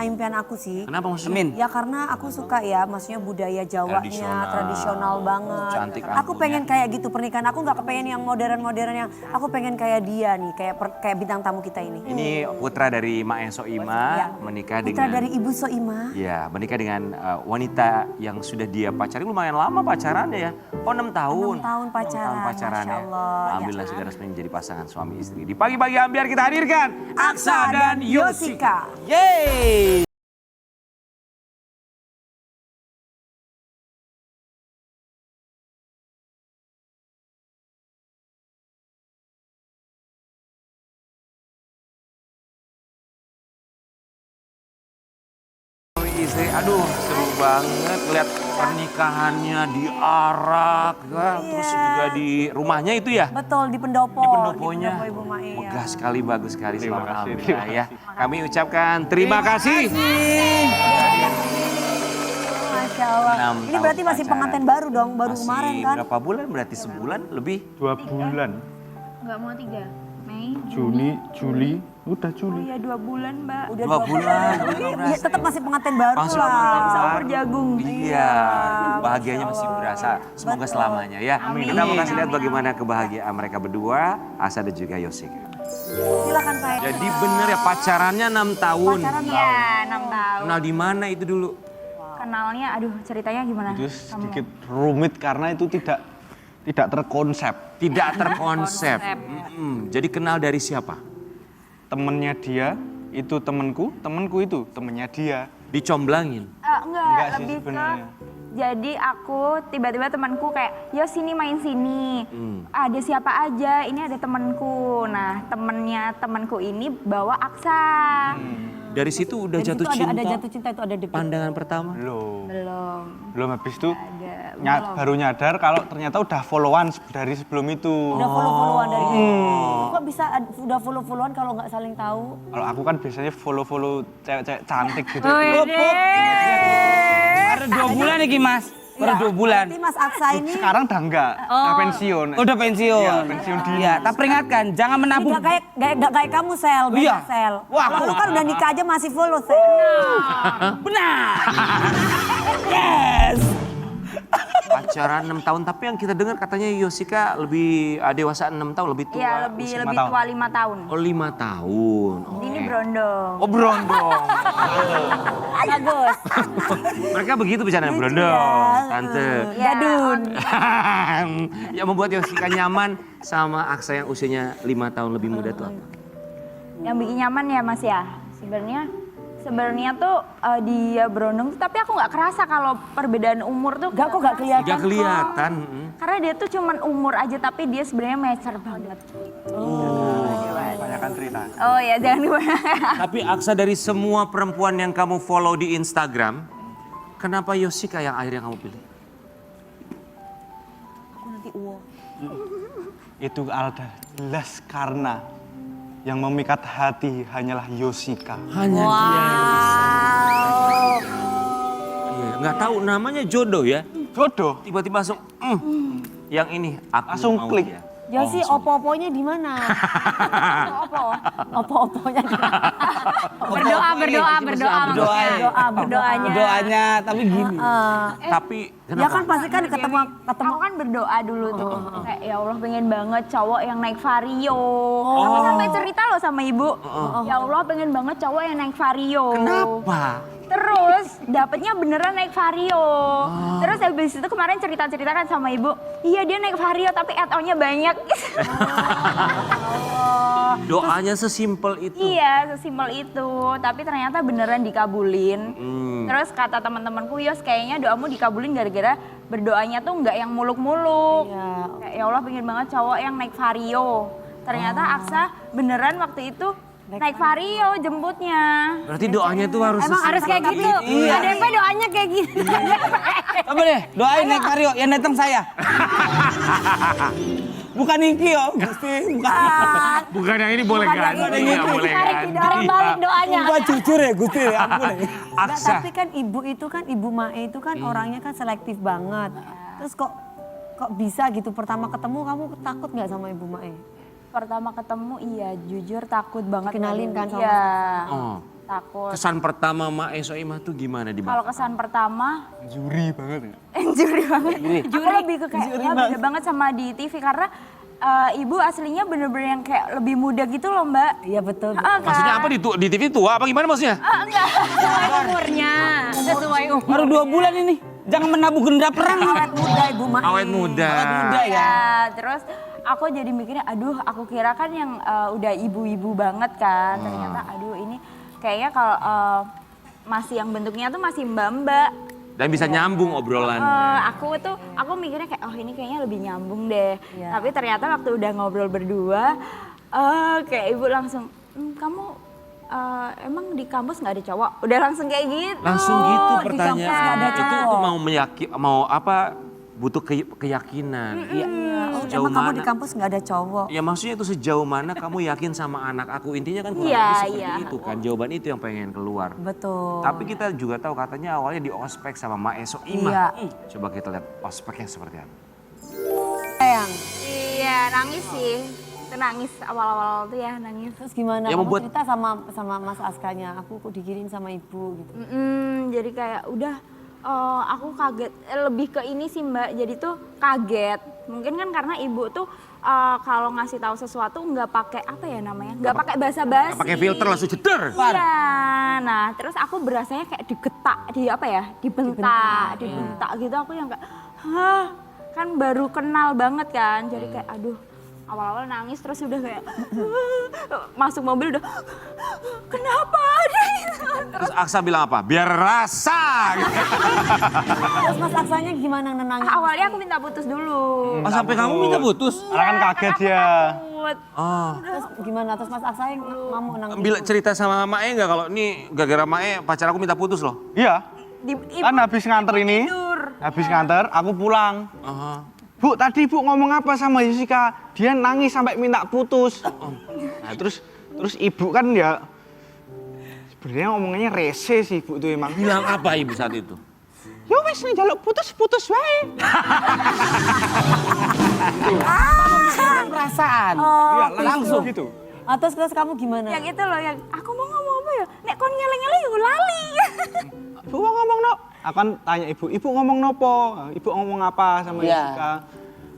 Speaker 2: impian aku sih.
Speaker 1: Kenapa maksudnya?
Speaker 3: Amin.
Speaker 2: Ya karena aku suka ya, maksudnya budaya Jawanya
Speaker 1: Tradisional.
Speaker 2: tradisional banget.
Speaker 1: Cantik
Speaker 2: Aku
Speaker 1: rambutnya.
Speaker 2: pengen kayak gitu pernikahan. Aku nggak kepengen yang modern-modern yang. Aku pengen kayak dia nih, kayak bintang tamu kita ini.
Speaker 1: Ini putra dari Mak Enso Ima
Speaker 2: Ya.
Speaker 1: menikah
Speaker 2: Putra
Speaker 1: dengan
Speaker 2: dari Ibu Soima.
Speaker 1: ya, menikah dengan wanita yang sudah dia pacari lumayan lama pacarannya ya. Oh 6 tahun.
Speaker 2: 6 tahun pacaran,
Speaker 1: pacarannya.
Speaker 2: Masya Allah,
Speaker 1: Alhamdulillah
Speaker 2: ya.
Speaker 1: sudah resmi menjadi pasangan suami istri. Di Pagi-Pagi Ambiar kita hadirkan Aksa dan Yosika.
Speaker 3: Yeay.
Speaker 1: Istri, aduh seru banget lihat pernikahannya diarak ya. Terus juga di rumahnya itu ya.
Speaker 2: Betul, di pendopo.
Speaker 1: Di pendoponya.
Speaker 2: Di pendopo Ibu Mai, ya.
Speaker 1: Megah sekali, bagus sekali. Selamat alhamdulillah ya. Kami ucapkan terima kasih.
Speaker 2: Masya Allah.
Speaker 1: 6
Speaker 2: Ini
Speaker 1: tahun
Speaker 2: berarti masih
Speaker 1: pacaran.
Speaker 2: pengantin baru dong, baru
Speaker 1: Masih
Speaker 2: kemarin kan?
Speaker 1: berapa bulan? Berarti sebulan lebih?
Speaker 9: 2 bulan.
Speaker 10: Enggak mau 3.
Speaker 7: Mei.
Speaker 9: Juni, Juli, udah Juli.
Speaker 7: Ya 2 bulan, Mbak.
Speaker 2: Udah
Speaker 1: 2 bulan.
Speaker 2: Ya tetap masih pengantin baru
Speaker 1: Masih
Speaker 2: lah.
Speaker 1: pengantin
Speaker 2: Bisa
Speaker 1: baru.
Speaker 2: umur jagung.
Speaker 1: Iya, bahagianya masih berasa. Semoga selamanya ya. Kita mau kasih lihat bagaimana kebahagiaan mereka berdua, Asa dan juga Yoshika.
Speaker 2: Silakan Pak.
Speaker 1: Jadi bener ya pacarannya 6 tahun.
Speaker 7: Iya, 6 tahun.
Speaker 1: Kenal di mana itu dulu?
Speaker 7: Kenalnya, aduh ceritanya gimana?
Speaker 9: Itu sedikit rumit karena itu tidak terkonsep.
Speaker 1: Tidak terkonsep. Jadi kenal dari siapa?
Speaker 9: Temennya dia itu temenku itu temennya dia.
Speaker 1: Dicomblangin.
Speaker 9: Enggak sih
Speaker 7: lebih
Speaker 9: sebenarnya.
Speaker 7: jadi aku tiba-tiba temanku kayak, yo sini main sini. Ada siapa aja, ini ada temanku. Nah temennya temanku ini bawa Aksa.
Speaker 1: Dari situ udah
Speaker 2: Jadi
Speaker 1: jatuh
Speaker 2: itu
Speaker 1: cinta.
Speaker 2: ada jatuh cinta itu ada deket.
Speaker 1: Pandangan pertama.
Speaker 9: Belum habis itu baru nyadar kalau ternyata udah followan dari sebelum itu.
Speaker 2: Udah follow-followan dari Kok bisa udah follow-followan kalau nggak saling tahu?
Speaker 9: Kalau aku kan biasanya follow cewek-cewek cantik gitu.
Speaker 3: Baru 2 bulan nih Mas. Baru 2 bulan.
Speaker 2: Berarti Mas Aksa ini
Speaker 9: Sekarang udah enggak, udah pensiun.
Speaker 3: Udah pensiun.
Speaker 9: Iya, pensiun dini.
Speaker 3: Iya, tak peringatkan jangan menabung.
Speaker 2: nggak kayak kamu Sel, beda
Speaker 3: Iya.
Speaker 2: Sel.
Speaker 3: Wah,
Speaker 2: Kalau lu kan udah nikah aja masih follow Sel.
Speaker 3: Benar. Yes.
Speaker 1: Pacaran 6 tahun, tapi yang kita dengar katanya Yoshika lebih dewasa 6 tahun, lebih tua.
Speaker 7: Iya, lebih tua 5 tahun.
Speaker 1: Oh 5 tahun.
Speaker 7: Ini berondong.
Speaker 1: Oh berondong.
Speaker 2: Bagus.
Speaker 1: Mereka begitu bicaranya, berondong, tante.
Speaker 2: Gadun.
Speaker 1: Yang membuat Yoshika nyaman sama Aksa yang usianya 5 tahun lebih muda tuh apa?
Speaker 7: Yang bikin nyaman ya Mas ya, sebenarnya tuh dia berondong tuh, tapi aku nggak kerasa kalau perbedaan umur tuh.
Speaker 2: Gak kok gak kelihatan.
Speaker 1: Gak kelihatan.
Speaker 7: Karena dia tuh cuman umur aja, tapi dia sebenarnya mature banget.
Speaker 9: Kebanyakan cerita.
Speaker 7: Oh ya, jangan dibanyakan.
Speaker 1: Tapi Aksa, dari semua perempuan yang kamu follow di Instagram, kenapa Yoshika yang akhirnya kamu pilih?
Speaker 9: Itu ada jelas karena yang memikat hati hanyalah Yoshika.
Speaker 1: Hanya dia. Iya, nggak tahu namanya jodoh ya.
Speaker 9: Jodoh.
Speaker 1: Tiba-tiba langsung, yang ini aku
Speaker 9: Langsung
Speaker 1: mau
Speaker 9: klik.
Speaker 1: dia.
Speaker 2: Yosi opo-oponya di mana? Opo-oponya di mana?
Speaker 7: Berdoanya.
Speaker 3: Doanya tapi gini.
Speaker 1: Tapi
Speaker 2: Ya
Speaker 1: kenapa?
Speaker 2: kan pasti kan ketemu
Speaker 7: Aku kan berdoa dulu tuh, kayak ya Allah pengen banget cowok yang naik vario. Aku sampai cerita loh sama ibu, ya Allah pengen banget cowok yang naik vario.
Speaker 1: Kenapa?
Speaker 7: Terus dapetnya beneran naik vario. Terus habis itu kemarin cerita-ceritakan sama ibu, iya dia naik vario tapi add-on-nya banyak.
Speaker 1: Doanya sesimpel itu.
Speaker 7: Iya, sesimpel itu. Tapi ternyata beneran dikabulin. Terus kata teman-temanku, Yos kayaknya doamu dikabulin gara-gara berdoanya tuh nggak yang muluk-muluk. Kayak ya Allah pengen banget cowok yang naik vario. Ternyata Aksa beneran waktu itu naik vario jemputnya.
Speaker 1: Berarti doanya tuh harus
Speaker 7: Harus kayak gitu.
Speaker 3: Iya.
Speaker 7: Ada apa doanya kayak gitu.
Speaker 3: Apa deh, doain naik vario yang datang saya. Bukan Niki yo, Gusti, bukan.
Speaker 1: Bukan yang ini boleh ganti.
Speaker 3: yang
Speaker 1: Nggak
Speaker 3: ini.
Speaker 1: boleh
Speaker 7: Tarik
Speaker 1: ganti.
Speaker 7: balik doanya.
Speaker 3: Bukan jujur ya Gusti, ampun ya.
Speaker 2: Nggak,
Speaker 1: Aksa.
Speaker 2: tapi kan Ibu Mae itu kan orangnya kan selektif banget. Terus kok bisa gitu pertama ketemu kamu takut nggak sama Ibu Mae?
Speaker 7: Pertama ketemu iya jujur takut banget.
Speaker 2: Kenalin kan sama
Speaker 7: Iya.
Speaker 1: Oh.
Speaker 7: Takut.
Speaker 1: Kesan pertama Mae Soimah tuh gimana di
Speaker 7: Kalau
Speaker 1: mata?
Speaker 7: kesan pertama
Speaker 9: Juri banget ya.
Speaker 7: juri banget. Aku lebih ke kayak ya beda banget sama di TV karena ibu aslinya bener-bener yang kayak lebih muda gitu loh Mbak.
Speaker 2: Iya betul.
Speaker 1: Maksudnya apa di TV tua apa gimana maksudnya?
Speaker 7: Enggak, sesuai umurnya. Sesuai umur.
Speaker 3: Baru 2 bulan ini. Jangan menabuh genda perang.
Speaker 2: Awet muda Ibu Mae.
Speaker 1: Awet muda.
Speaker 3: Muda ya.
Speaker 7: Ya, terus aku jadi mikirnya aduh aku kira kan yang udah ibu-ibu banget kan. Ternyata aduh ini kayaknya kalau masih yang bentuknya tuh masih mbak-mbak.
Speaker 1: Dan bisa nyambung obrolan.
Speaker 7: Aku mikirnya kayak oh ini kayaknya lebih nyambung deh. Tapi ternyata waktu udah ngobrol berdua, kayak ibu langsung, kamu emang di kampus nggak ada cowok? Udah langsung kayak gitu.
Speaker 1: Langsung gitu
Speaker 2: di kampus nggak ada
Speaker 1: pertanyaan. Itu
Speaker 2: cowok.
Speaker 1: tuh mau apa? Butuh keyakinan. Iya. Sejauh
Speaker 2: Emang kamu
Speaker 1: mana?
Speaker 2: di kampus nggak ada cowok?
Speaker 1: Ya maksudnya itu sejauh mana kamu yakin sama anak aku. Intinya kan kurang
Speaker 7: Iya,
Speaker 1: lebih seperti
Speaker 7: iya.
Speaker 1: itu kan. Jawaban itu yang pengen keluar.
Speaker 2: Betul.
Speaker 1: Tapi kita juga tahu katanya awalnya di ospek sama Mae Soimah.
Speaker 2: Iya.
Speaker 1: Coba kita lihat ospeknya seperti apa.
Speaker 2: Sayang.
Speaker 7: Iya nangis sih.
Speaker 10: Itu nangis awal-awal tuh ya nangis.
Speaker 2: Terus gimana?
Speaker 1: Yang
Speaker 2: Kamu
Speaker 1: membuat-
Speaker 2: cerita sama Mas Askanya, aku kok dikirim sama ibu gitu.
Speaker 10: Jadi kayak udah aku kaget, lebih ke ini sih Mbak, jadi tuh kaget. Mungkin kan karena ibu tuh kalau ngasih tahu sesuatu nggak pakai apa ya namanya, nggak pakai basa-basi.
Speaker 1: Pakai filter langsung jeder.
Speaker 10: Iya, nah terus aku berasanya kayak digetak, dibentak gitu. Aku yang kayak, hah, kan baru kenal banget kan, jadi kayak aduh. Awal-awal nangis terus udah kayak masuk mobil udah kenapa
Speaker 1: Terus Aksa bilang apa? Biar rasa. Gitu.
Speaker 2: Terus Mas Aksanya gimana nenangin?
Speaker 10: Awalnya aku minta putus dulu.
Speaker 1: Oh, sampai kamu minta putus?
Speaker 9: Karena kan kaget dia.
Speaker 10: Takut.
Speaker 1: Oh.
Speaker 2: Terus gimana? Terus Mas Aksa yang ngamuk nangis.
Speaker 1: Bila cerita sama Mae nggak kalau ini gara-gara Mae pacar aku minta putus loh.
Speaker 9: Iya. Kan habis nganter ini,
Speaker 10: tidur.
Speaker 9: habis nganter aku pulang.
Speaker 1: Aha.
Speaker 9: Bu, tadi Bu ngomong apa sama Jessica? Dia nangis sampai minta putus. Nah, terus ibu kan ya sebenarnya ngomongnya rese sih ibu tuh emang.
Speaker 1: Bilang apa ibu saat itu?
Speaker 9: Ya wes nih jaluk putus wae.
Speaker 3: Perasaan.
Speaker 9: Iya,
Speaker 3: langsung.
Speaker 9: gitu.
Speaker 2: Terus kamu gimana?
Speaker 10: Yang itu loh yang aku mau ngomong apa ya? Nek kon ngeleng-ngeleng yo lali.
Speaker 9: Ibu mau ngomong no. Aku kan tanya ibu ngomong nopo? Ibu ngomong apa sama
Speaker 3: Iya.
Speaker 9: Jessica?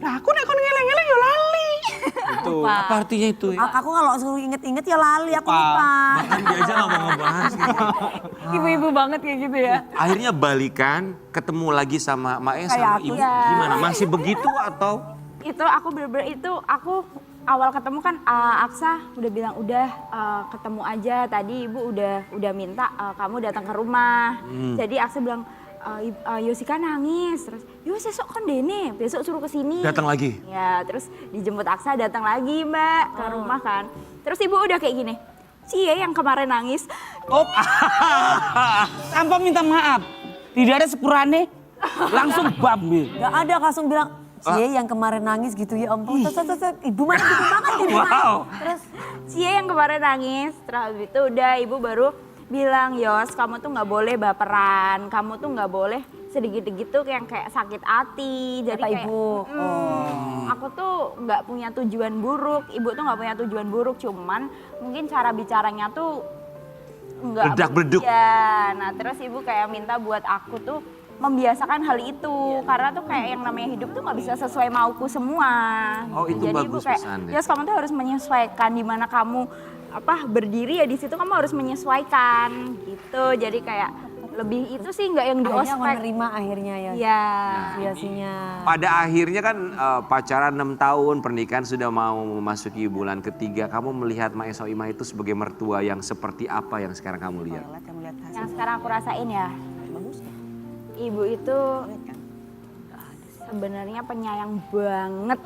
Speaker 9: Nah aku nek kon ngeleng-ngeleng yo lali. Gitu.
Speaker 1: Apa artinya itu ya?
Speaker 2: Aku kalau suruh inget-inget ya lali, aku lupa.
Speaker 1: Bahkan dia aja nggak mau ngebahas gitu.
Speaker 10: Ibu-ibu banget kayak gitu ya.
Speaker 1: Akhirnya balikan, ketemu lagi sama Mae sama
Speaker 2: aku.
Speaker 1: ibu.
Speaker 10: Ya.
Speaker 1: Gimana? Masih begitu atau?
Speaker 10: Itu aku bener-bener itu aku awal ketemu kan Aksa udah bilang udah ketemu aja tadi ibu udah minta kamu datang ke rumah. Jadi Aksa bilang Yosika nangis terus yo besok kan Dene besok suruh kesini.
Speaker 1: Datang lagi?
Speaker 10: Ya terus dijemput Aksa datang lagi Mbak ke rumah kan. Terus ibu udah kayak gini. Cie yang kemarin nangis.
Speaker 3: Oh, tanpa minta maaf. Tidak ada sepurane, langsung bambil.
Speaker 2: Gak ada, langsung bilang, Cie yang kemarin nangis gitu ya ampun. Terus ibu mana gitu banget ibu.
Speaker 1: Wow.
Speaker 10: Terus Cie yang kemarin nangis, terus habis itu udah ibu baru bilang, Yos kamu tuh nggak boleh baperan, kamu tuh nggak boleh sedikit-sedikit tuh yang kayak sakit hati. Jadi
Speaker 2: Kata
Speaker 10: kayak,
Speaker 2: ibu.
Speaker 10: aku tuh nggak punya tujuan buruk, ibu tuh nggak punya tujuan buruk, cuman mungkin cara bicaranya tuh nggak
Speaker 1: Bedak-beduk.
Speaker 10: Ya, nah terus ibu kayak minta buat aku tuh membiasakan hal itu karena tuh kayak yang namanya hidup tuh nggak bisa sesuai mauku semua.
Speaker 1: Oh, itu
Speaker 10: Jadi ibu
Speaker 1: bagus
Speaker 10: kayak,
Speaker 1: pesannya.
Speaker 10: Yos kamu tuh harus menyesuaikan di mana kamu berdiri ya di situ kamu harus menyesuaikan gitu. Jadi kayak lebih itu sih nggak yang di
Speaker 2: Akhirnya
Speaker 10: ospek.
Speaker 2: menerima akhirnya ya.
Speaker 10: Ya.
Speaker 2: Biasanya.
Speaker 1: Pada akhirnya kan pacaran 6 tahun, pernikahan sudah mau memasuki bulan ketiga. Kamu melihat Mae Soimah itu sebagai mertua yang seperti apa yang sekarang kamu lihat?
Speaker 10: Yang sekarang aku rasain ya, ibu itu sebenarnya penyayang banget,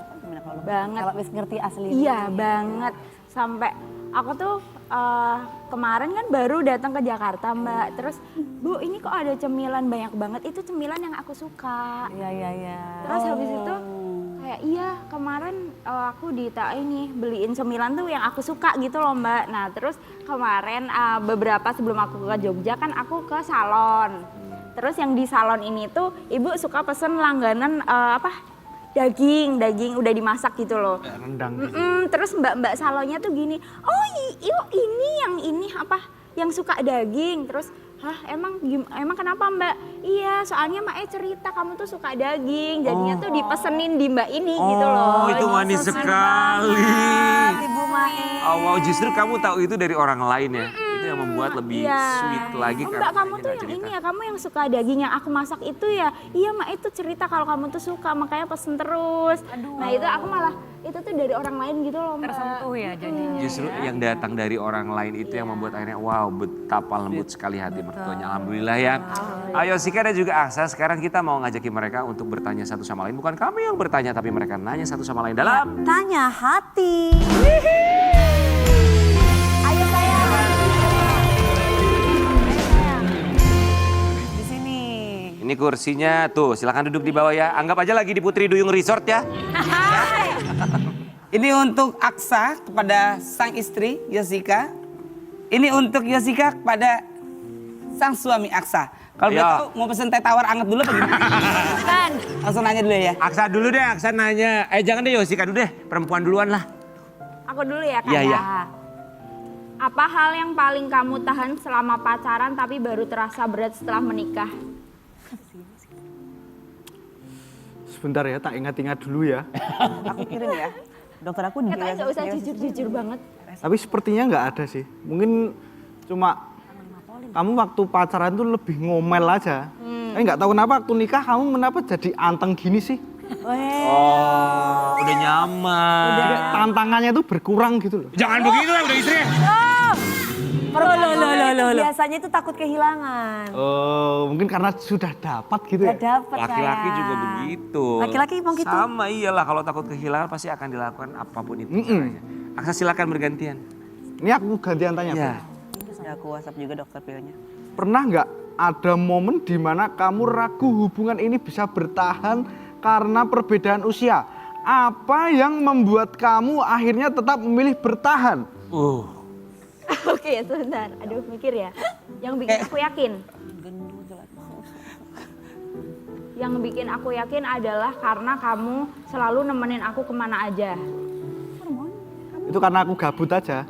Speaker 10: banget.
Speaker 2: Kalau wis ngerti asli.
Speaker 10: Iya banget, sampai aku tuh kemarin kan baru datang ke Jakarta Mbak, terus Bu ini kok ada cemilan banyak banget, itu cemilan yang aku suka.
Speaker 2: Iya.
Speaker 10: Terus habis itu kayak iya kemarin aku ini beliin cemilan tuh yang aku suka gitu loh Mbak. Nah terus kemarin beberapa sebelum aku ke Jogja kan aku ke salon. Terus yang di salon ini tuh ibu suka pesen langganan daging udah dimasak gitu loh.
Speaker 9: Rendang.
Speaker 10: Terus mbak salonnya tuh gini, oh ini yang suka daging. Terus emang kenapa Mbak? Iya soalnya Mae cerita kamu tuh suka daging, jadinya tuh dipesenin di Mbak ini gitu loh.
Speaker 1: Oh, itu manis sekali.
Speaker 2: Ibu Mae.
Speaker 1: Oh, wow, justru kamu tahu itu dari orang lain ya. Itu yang membuat lebih
Speaker 10: Iya.
Speaker 1: sweet lagi
Speaker 10: Oh,
Speaker 1: karena
Speaker 10: Mbak kamu
Speaker 1: dia
Speaker 10: tuh
Speaker 1: nggak
Speaker 10: yang
Speaker 1: cerita.
Speaker 10: ini ya, kamu yang suka daging yang aku masak itu ya. Iya Mak itu cerita kalau kamu tuh suka makanya pesen terus. Nah itu aku malah itu tuh dari orang lain gitu loh Mbak.
Speaker 2: Tersentuh ya jadinya.
Speaker 1: Justru yang datang dari orang lain itu yang membuat akhirnya wow betapa lembut sekali hati mertuanya. Alhamdulillah ya. Ayo Sika dan juga Aksa sekarang kita mau ngajakin mereka untuk bertanya satu sama lain. Bukan kami yang bertanya tapi mereka nanya satu sama lain dalam.
Speaker 2: Tanya hati. Ayo sayang. Di sini.
Speaker 1: Ini kursinya tuh silakan duduk di bawah ya. Anggap aja lagi di Putri Duyung Resort ya.
Speaker 3: Ini untuk Aksa kepada sang istri Yosika. Ini untuk Yosika kepada sang suami Aksa. Kalau
Speaker 1: Ayo.
Speaker 3: boleh tahu mau pesen teh tawar anget dulu apa gimana?
Speaker 10: Kan.
Speaker 3: Langsung nanya dulu ya.
Speaker 1: Aksa dulu deh, Aksa nanya. Jangan deh Yosika dulu deh, perempuan duluan lah.
Speaker 10: Aku dulu ya Kak
Speaker 1: Iya, iya.
Speaker 10: Apa hal yang paling kamu tahan selama pacaran tapi baru terasa berat setelah menikah?
Speaker 9: Sebentar ya, tak ingat-ingat dulu ya.
Speaker 4: Aku kirim ya. Dokter aku di
Speaker 10: Katanya nggak usah jujur-jujur banget.
Speaker 9: Tapi sepertinya nggak ada sih. Mungkin cuma kamu waktu pacaran tuh lebih ngomel aja. Nggak tahu kenapa waktu nikah kamu kenapa jadi anteng gini sih?
Speaker 1: Oh, udah nyaman.
Speaker 9: Kayak tantangannya tuh berkurang gitu loh.
Speaker 1: Jangan begitu lah, udah istri.
Speaker 2: Perempuan biasanya itu takut kehilangan.
Speaker 9: Oh, mungkin karena sudah dapat gitu ya.
Speaker 2: Gak dapet
Speaker 1: Laki-laki
Speaker 2: sayang.
Speaker 1: juga begitu.
Speaker 2: Laki-laki emang gitu?
Speaker 1: Sama iyalah, kalau takut kehilangan pasti akan dilakukan apapun itu. caranya. Aksa silakan bergantian.
Speaker 9: Ini aku gantian tanya.
Speaker 1: Iya.
Speaker 4: Ya, aku WhatsApp juga dokter Pionya.
Speaker 9: Pernah nggak ada momen di mana kamu ragu hubungan ini bisa bertahan karena perbedaan usia? Apa yang membuat kamu akhirnya tetap memilih bertahan?
Speaker 10: Oke, sebentar. Aduh, mikir ya. Yang bikin aku yakin. Yang bikin aku yakin adalah karena kamu selalu nemenin aku kemana aja.
Speaker 9: Itu karena aku gabut aja.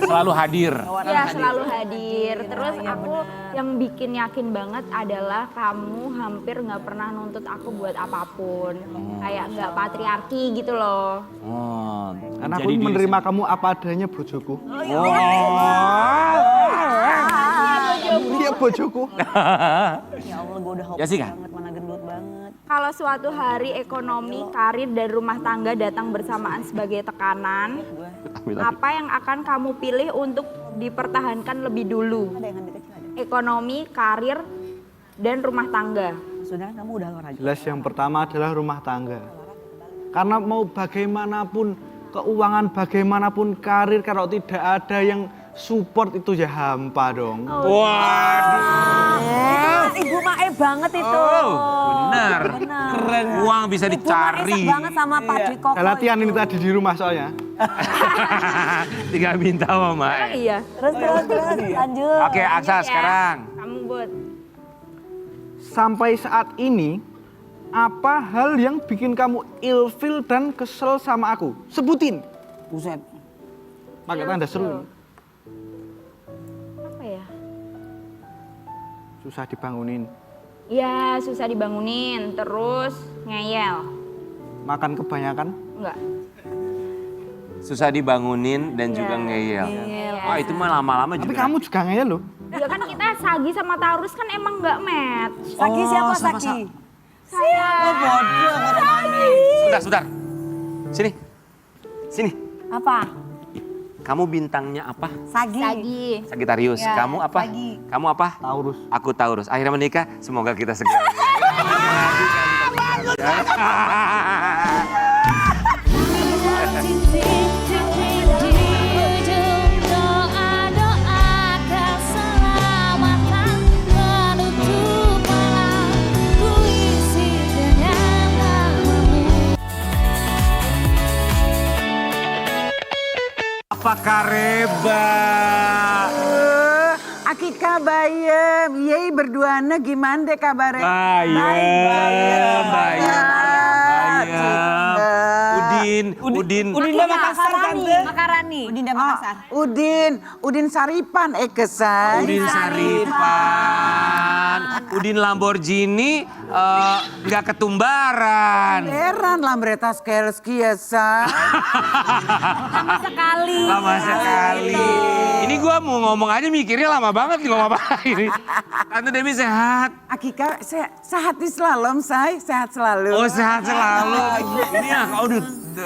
Speaker 1: Selalu hadir.
Speaker 10: Ya, selalu hadir. Terus aku yang bikin yakin banget adalah kamu hampir nggak pernah nuntut aku buat apapun. Kayak nggak patriarki gitu loh.
Speaker 1: Oh,
Speaker 9: Karena aku menerima kamu apa adanya bojoku. Iya bojoku.
Speaker 4: Ya Allah, gue udah hope
Speaker 1: Ya sih, Kak.
Speaker 4: banget, mana gendut banget.
Speaker 10: Kalau suatu hari ekonomi, karir, dan rumah tangga datang bersamaan sebagai tekanan, apa yang akan kamu pilih untuk dipertahankan lebih dulu?
Speaker 4: Ada yang ambil kecil ada.
Speaker 10: Ekonomi, karir, dan rumah tangga.
Speaker 4: Sebenarnya kamu udah olahraga.
Speaker 9: Jelas yang pertama adalah rumah tangga. Karena mau bagaimanapun keuangan, bagaimanapun karir, kalau tidak ada yang support itu ya hampa dong.
Speaker 2: Itu Ibu Mae banget itu.
Speaker 1: Benar.
Speaker 2: Benar.
Speaker 1: Uang bisa
Speaker 2: Ibu Mae
Speaker 1: dicari.
Speaker 2: esek banget sama Pak Dwi Koko.
Speaker 9: Latihan ini tadi di rumah soalnya.
Speaker 1: Tinggal minta mama.
Speaker 10: Iya.
Speaker 2: Terus lanjut.
Speaker 1: Oke, Aksa sekarang.
Speaker 10: Kamu buat.
Speaker 9: Sampai saat ini, apa hal yang bikin kamu ilfil dan kesel sama aku? Sebutin.
Speaker 3: Buset.
Speaker 9: Pakai tanda seru.
Speaker 10: Apa ya?
Speaker 9: Susah dibangunin.
Speaker 10: Ya, susah dibangunin, terus ngeyel.
Speaker 9: Makan kebanyakan.
Speaker 10: Enggak.
Speaker 1: Susah dibangunin dan juga ngeyel. Oh, itu mah lama-lama
Speaker 9: Tapi
Speaker 1: juga.
Speaker 9: kamu juga ngeyel loh.
Speaker 10: Ya kan kita Sagi sama Taurus kan emang nggak match.
Speaker 2: Saki siapa Saki?
Speaker 10: Saya.
Speaker 1: Sebentar. Sini. Sini.
Speaker 2: Apa?
Speaker 1: Kamu bintangnya apa?
Speaker 2: Sagi.
Speaker 10: Sagi.
Speaker 1: Sagittarius.
Speaker 2: Ya,
Speaker 1: Kamu apa?
Speaker 2: Sagi.
Speaker 1: Kamu apa?
Speaker 9: Taurus.
Speaker 1: Aku Taurus. Akhirnya menikah. Semoga kita segera. Apa kareba?
Speaker 11: Akika bayem, yei berduana gimana deh kabarnya?
Speaker 1: Bayem. Udin.
Speaker 3: Udinda Makassar tante.
Speaker 2: Makarani.
Speaker 4: Udinda Makassar.
Speaker 11: Udin Saripan kesan.
Speaker 1: Udin Saripan. Udin Lamborghini nggak ketumbaran.
Speaker 11: Heran lambretas kerski ya sa.
Speaker 2: Lama sekali.
Speaker 1: Lama sekali. Ini gua mau ngomong aja mikirnya lama banget nih ngomong apa ini. Tante Debbie sehat.
Speaker 11: Akika sehat di slalom say, sehat selalu.
Speaker 1: Oh sehat selalu. Ini ya, aduh,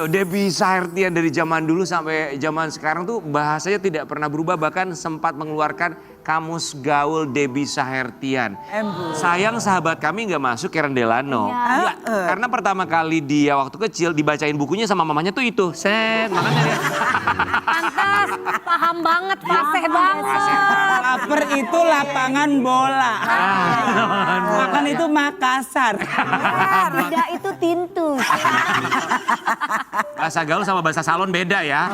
Speaker 1: Debbie Sahertian dari zaman dulu sampai zaman sekarang tuh bahasanya tidak pernah berubah, bahkan sempat mengeluarkan Kamus Gaul Debbie Sahertian. Sayang sahabat kami nggak masuk Karen Delano. Iya, karena pertama kali dia waktu kecil dibacain bukunya sama mamanya tuh itu. Sen, makanya dia.
Speaker 2: Pantas, paham banget, fasih banget.
Speaker 3: Laper itu lapangan bola. Makan itu Makassar.
Speaker 2: Tidak itu tintus.
Speaker 1: Bahasa gaul sama bahasa salon beda ya.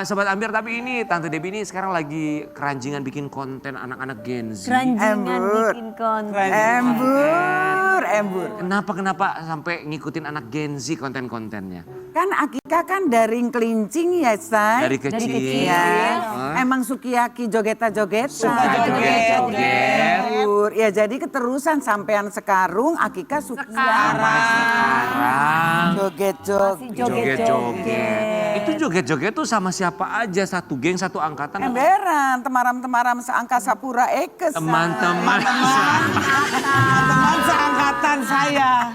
Speaker 1: Sobat Ambiar, tapi ini Tante Debbie ini sekarang lagi keranjingan bikin konten anak-anak Gen Z.
Speaker 2: Keranjingan
Speaker 11: Embur.
Speaker 2: bikin konten.
Speaker 11: Embur.
Speaker 1: Kenapa sampai ngikutin anak Gen Z konten-kontennya?
Speaker 11: Kan Akika kan dari kelincing ya, Say.
Speaker 1: Dari kecil.
Speaker 11: Ya. Emang sukiyaki jogeta-jogeta.
Speaker 3: Suka joget-joget.
Speaker 11: Embur. Ya jadi keterusan sampean sekarung Akika sukiyaki.
Speaker 1: Sekarang
Speaker 11: Joget-joget.
Speaker 1: joget-joget. Itu joget-joget tuh sama siapa aja? Satu geng, satu angkatan?
Speaker 11: Emberan, temaram-temaram seangkasa pura ekes.
Speaker 1: Teman-teman.
Speaker 3: Teman seangkatan saya.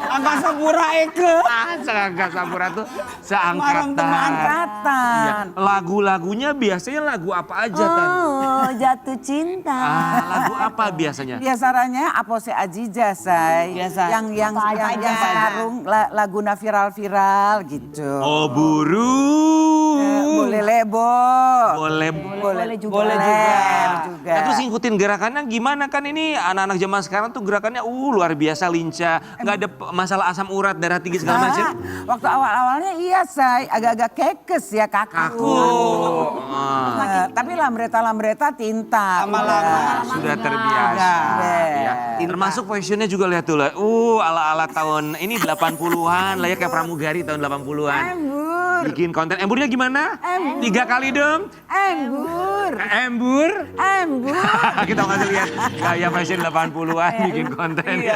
Speaker 3: Angkasa Pura Eke.
Speaker 1: Seangkatan Pura tuh seangkatan.
Speaker 11: Angkatan.
Speaker 1: Iya. Lagu-lagunya biasanya lagu apa aja, Tan?
Speaker 2: Oh, jatuh cinta.
Speaker 1: Lagu apa biasanya?
Speaker 11: Biasanya Apose Ajija, Say.
Speaker 3: Biasa.
Speaker 11: Yang sekarung laguna viral-viral gitu.
Speaker 1: Oh, buru.
Speaker 11: Boleh lebo.
Speaker 1: Boleh.
Speaker 11: Boleh
Speaker 2: juga.
Speaker 11: Boleh juga.
Speaker 1: Nah, terus ngikutin gerakannya gimana kan ini anak-anak zaman sekarang tuh gerakannya luar biasa lincah. Nggak ada masalah asam urat, darah tinggi segala macam.
Speaker 11: Waktu awal-awalnya iya, Say. Agak-agak kekes ya, kaku. Tapi lambreta tinta.
Speaker 3: Lama-lama.
Speaker 1: Sudah terbiasa.
Speaker 11: Iya.
Speaker 1: Ya. Termasuk fashionnya juga lihat tuh lah. Ala-ala tahun ini 80-an lah ya, kayak pramugari tahun 80-an.
Speaker 11: Embur.
Speaker 1: Bikin konten. Emburnya gimana? 3 kali dong.
Speaker 11: Embur.
Speaker 1: Embur.
Speaker 11: Embur.
Speaker 1: Kita kasih lihat gaya fashion 80-an bikin konten.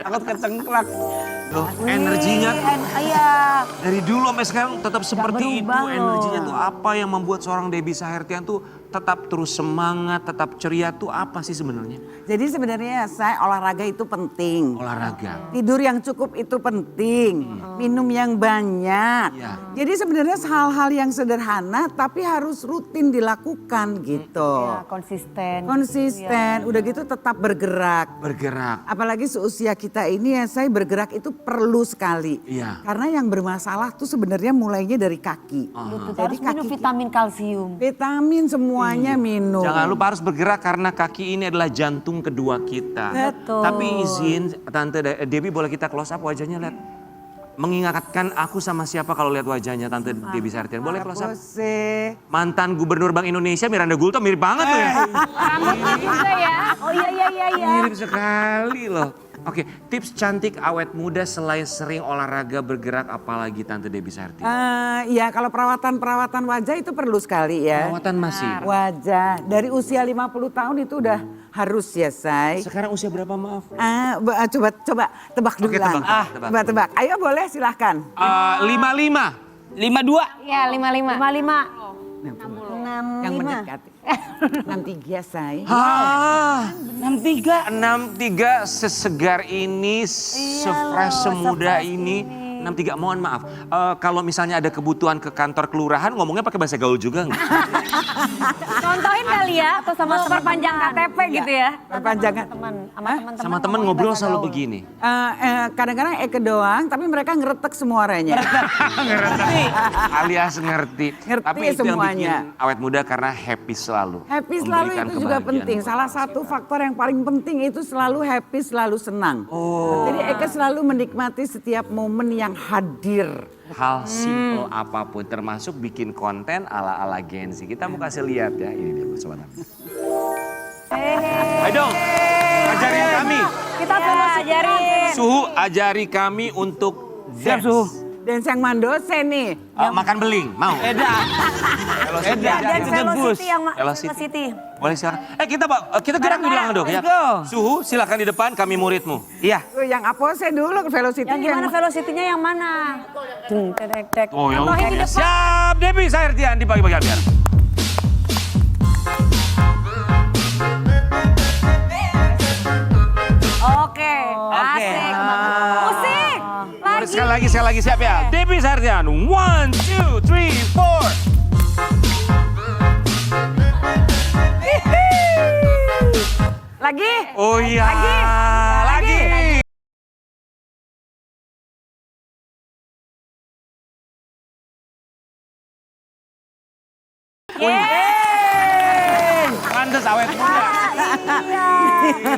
Speaker 3: Takut kecengklak.
Speaker 1: Loh, energinya
Speaker 2: Iya.
Speaker 1: dari dulu sampai sekarang tetap seperti itu.
Speaker 2: berubah loh.
Speaker 1: Energinya tuh apa yang membuat seorang Debbie Sahertian tuh tetap terus semangat, tetap ceria tuh apa sih sebenarnya?
Speaker 11: Jadi sebenarnya saya olahraga itu penting.
Speaker 1: Olahraga.
Speaker 11: Tidur yang cukup itu penting. Minum yang banyak.
Speaker 1: Iya.
Speaker 11: Jadi sebenarnya hal-hal yang sederhana tapi harus rutin dilakukan gitu.
Speaker 2: Ya, konsisten.
Speaker 11: Konsisten. Udah gitu tetap bergerak.
Speaker 1: Bergerak.
Speaker 11: Apalagi seusia kita ini ya, saya bergerak itu perlu sekali.
Speaker 1: Iya.
Speaker 11: Karena yang bermasalah tuh sebenarnya mulainya dari kaki.
Speaker 2: Harus minum vitamin kalsium.
Speaker 11: Vitamin semuanya minum.
Speaker 1: Jangan lupa harus bergerak karena kaki ini adalah jantung kedua kita.
Speaker 2: Betul.
Speaker 1: Tapi izin Tante Debbie, boleh kita close up wajahnya, lihat. Mengingatkan aku sama siapa kalau lihat wajahnya Tante Debbie Sahertian. Boleh close up?
Speaker 11: Apose.
Speaker 1: Mantan Gubernur Bank Indonesia Miranda Gultom mirip banget tuh ya.
Speaker 7: Rambutnya juga ya.
Speaker 2: Oh iya.
Speaker 1: Mirip sekali loh. Oke, tips cantik awet muda selain sering olahraga bergerak apalagi Tante Debbie Sahertian?
Speaker 11: Ya kalau perawatan wajah itu perlu sekali ya.
Speaker 1: Perawatan masih.
Speaker 11: Wajah dari usia 50 tahun itu udah harus ya, Say.
Speaker 1: Sekarang usia berapa maaf?
Speaker 11: Coba tebak dulu
Speaker 1: Oke,
Speaker 11: lah. Tebak. Ayo boleh silahkan.
Speaker 1: 55.
Speaker 3: 52.
Speaker 7: Iya 55.
Speaker 2: 55.
Speaker 11: Yang mendekati. 63, Say.
Speaker 3: 63.
Speaker 1: 63 sesegar ini, sefresh semuda ini. 63, mohon maaf. Kalau misalnya ada kebutuhan ke kantor kelurahan, ngomongnya pakai bahasa gaul juga nggak?
Speaker 7: Contohin kali ya, atau sama perpanjang KTP gitu ya.
Speaker 11: Perpanjangan.
Speaker 1: Sama temen ngobrol selalu begini.
Speaker 11: Kadang-kadang Eke doang, tapi mereka ngeretek semua orangnya.
Speaker 1: Ngerti. Alias ngerti.
Speaker 11: Ngerti
Speaker 1: Tapi itu yang
Speaker 11: semuanya.
Speaker 1: bikin awet muda karena happy selalu.
Speaker 11: Happy selalu
Speaker 1: Memberikan
Speaker 11: itu juga
Speaker 1: kebahagiaan.
Speaker 11: penting. Salah satu faktor yang paling penting itu selalu happy, selalu senang. Jadi Eke selalu menikmati setiap momen yang hadir.
Speaker 1: Hal simple apapun, termasuk bikin konten ala-ala Gen Z. Kita mau kasih lihat ya, ini dia Sobat Ambiar. Ayo dong, ajarin kami.
Speaker 2: Kita ajarin.
Speaker 1: Suhu ajari kami untuk
Speaker 3: Siap,
Speaker 1: dance.
Speaker 3: Suhu.
Speaker 11: Dan sang mandose nih.
Speaker 1: Makan beling, mau?
Speaker 3: Eda.
Speaker 2: Dan
Speaker 3: itu debus.
Speaker 2: Velocity yang
Speaker 1: Velocity. Boleh silakan. Kita gerak di belakang dong ya.
Speaker 3: Let's go.
Speaker 1: Suhu silakan di depan, kami muridmu.
Speaker 3: Iya.
Speaker 11: Tuh, yang Apose dulu, Velocity.
Speaker 2: Yang gimana velocity-nya yang mana? Tek.
Speaker 1: Oh ya
Speaker 7: Contohin di
Speaker 1: udah.
Speaker 7: depan.
Speaker 1: Siap, Debbie Sahertian di pagi-pagi Ambiar.
Speaker 2: Oke. Asik.
Speaker 7: Musik.
Speaker 1: Sekali lagi siap ya. Debbie Sahertian, 1, 2, 3, 4.
Speaker 11: Lagi?
Speaker 1: Oh iya. Lagi. Pantes awet muda.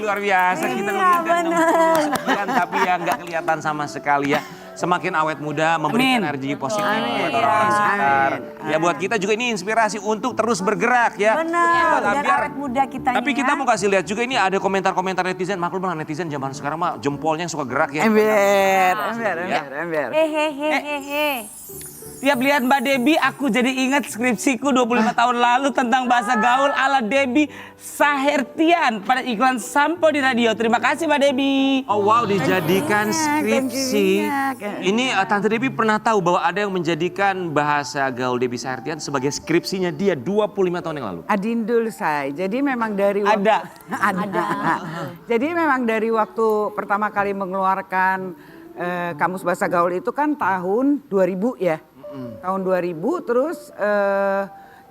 Speaker 1: luar biasa kita
Speaker 2: Iya,
Speaker 1: ngeliatkan
Speaker 2: bener.
Speaker 1: sekian tapi ya nggak kelihatan sama sekali ya. Semakin awet muda memberikan
Speaker 3: Amin.
Speaker 1: energi positif
Speaker 2: Amin.
Speaker 1: buat orang-orang
Speaker 2: Iya.
Speaker 1: sekitar.
Speaker 11: Amin.
Speaker 1: Ya buat kita juga ini inspirasi untuk terus bergerak ya.
Speaker 2: Benar,
Speaker 1: Sobat
Speaker 2: biar
Speaker 1: Ambiar.
Speaker 2: awet muda kita
Speaker 1: Tapi
Speaker 2: ini
Speaker 1: kita
Speaker 2: ya.
Speaker 1: mau kasih lihat juga ini ada komentar-komentar netizen. Maklum lah netizen zaman sekarang mah jempolnya yang suka gerak ya.
Speaker 11: Ember.
Speaker 2: Hehehe.
Speaker 3: Tiap lihat Mbak Debbie, aku jadi ingat skripsiku 25 tahun lalu tentang bahasa gaul ala Debbie Sahertian pada iklan sampo di radio. Terima kasih Mbak Debbie.
Speaker 1: Oh wow, dijadikan
Speaker 11: Tentunya,
Speaker 1: skripsi.
Speaker 11: tentunya.
Speaker 1: Ini Tante Debbie pernah tahu bahwa ada yang menjadikan bahasa gaul Debbie Sahertian sebagai skripsinya dia 25 tahun yang lalu.
Speaker 11: Adindul say. Jadi memang dari
Speaker 3: Ada.
Speaker 11: ada. Jadi memang dari waktu pertama kali mengeluarkan Kamus Bahasa Gaul itu kan tahun 2000 ya. Tahun 2000 terus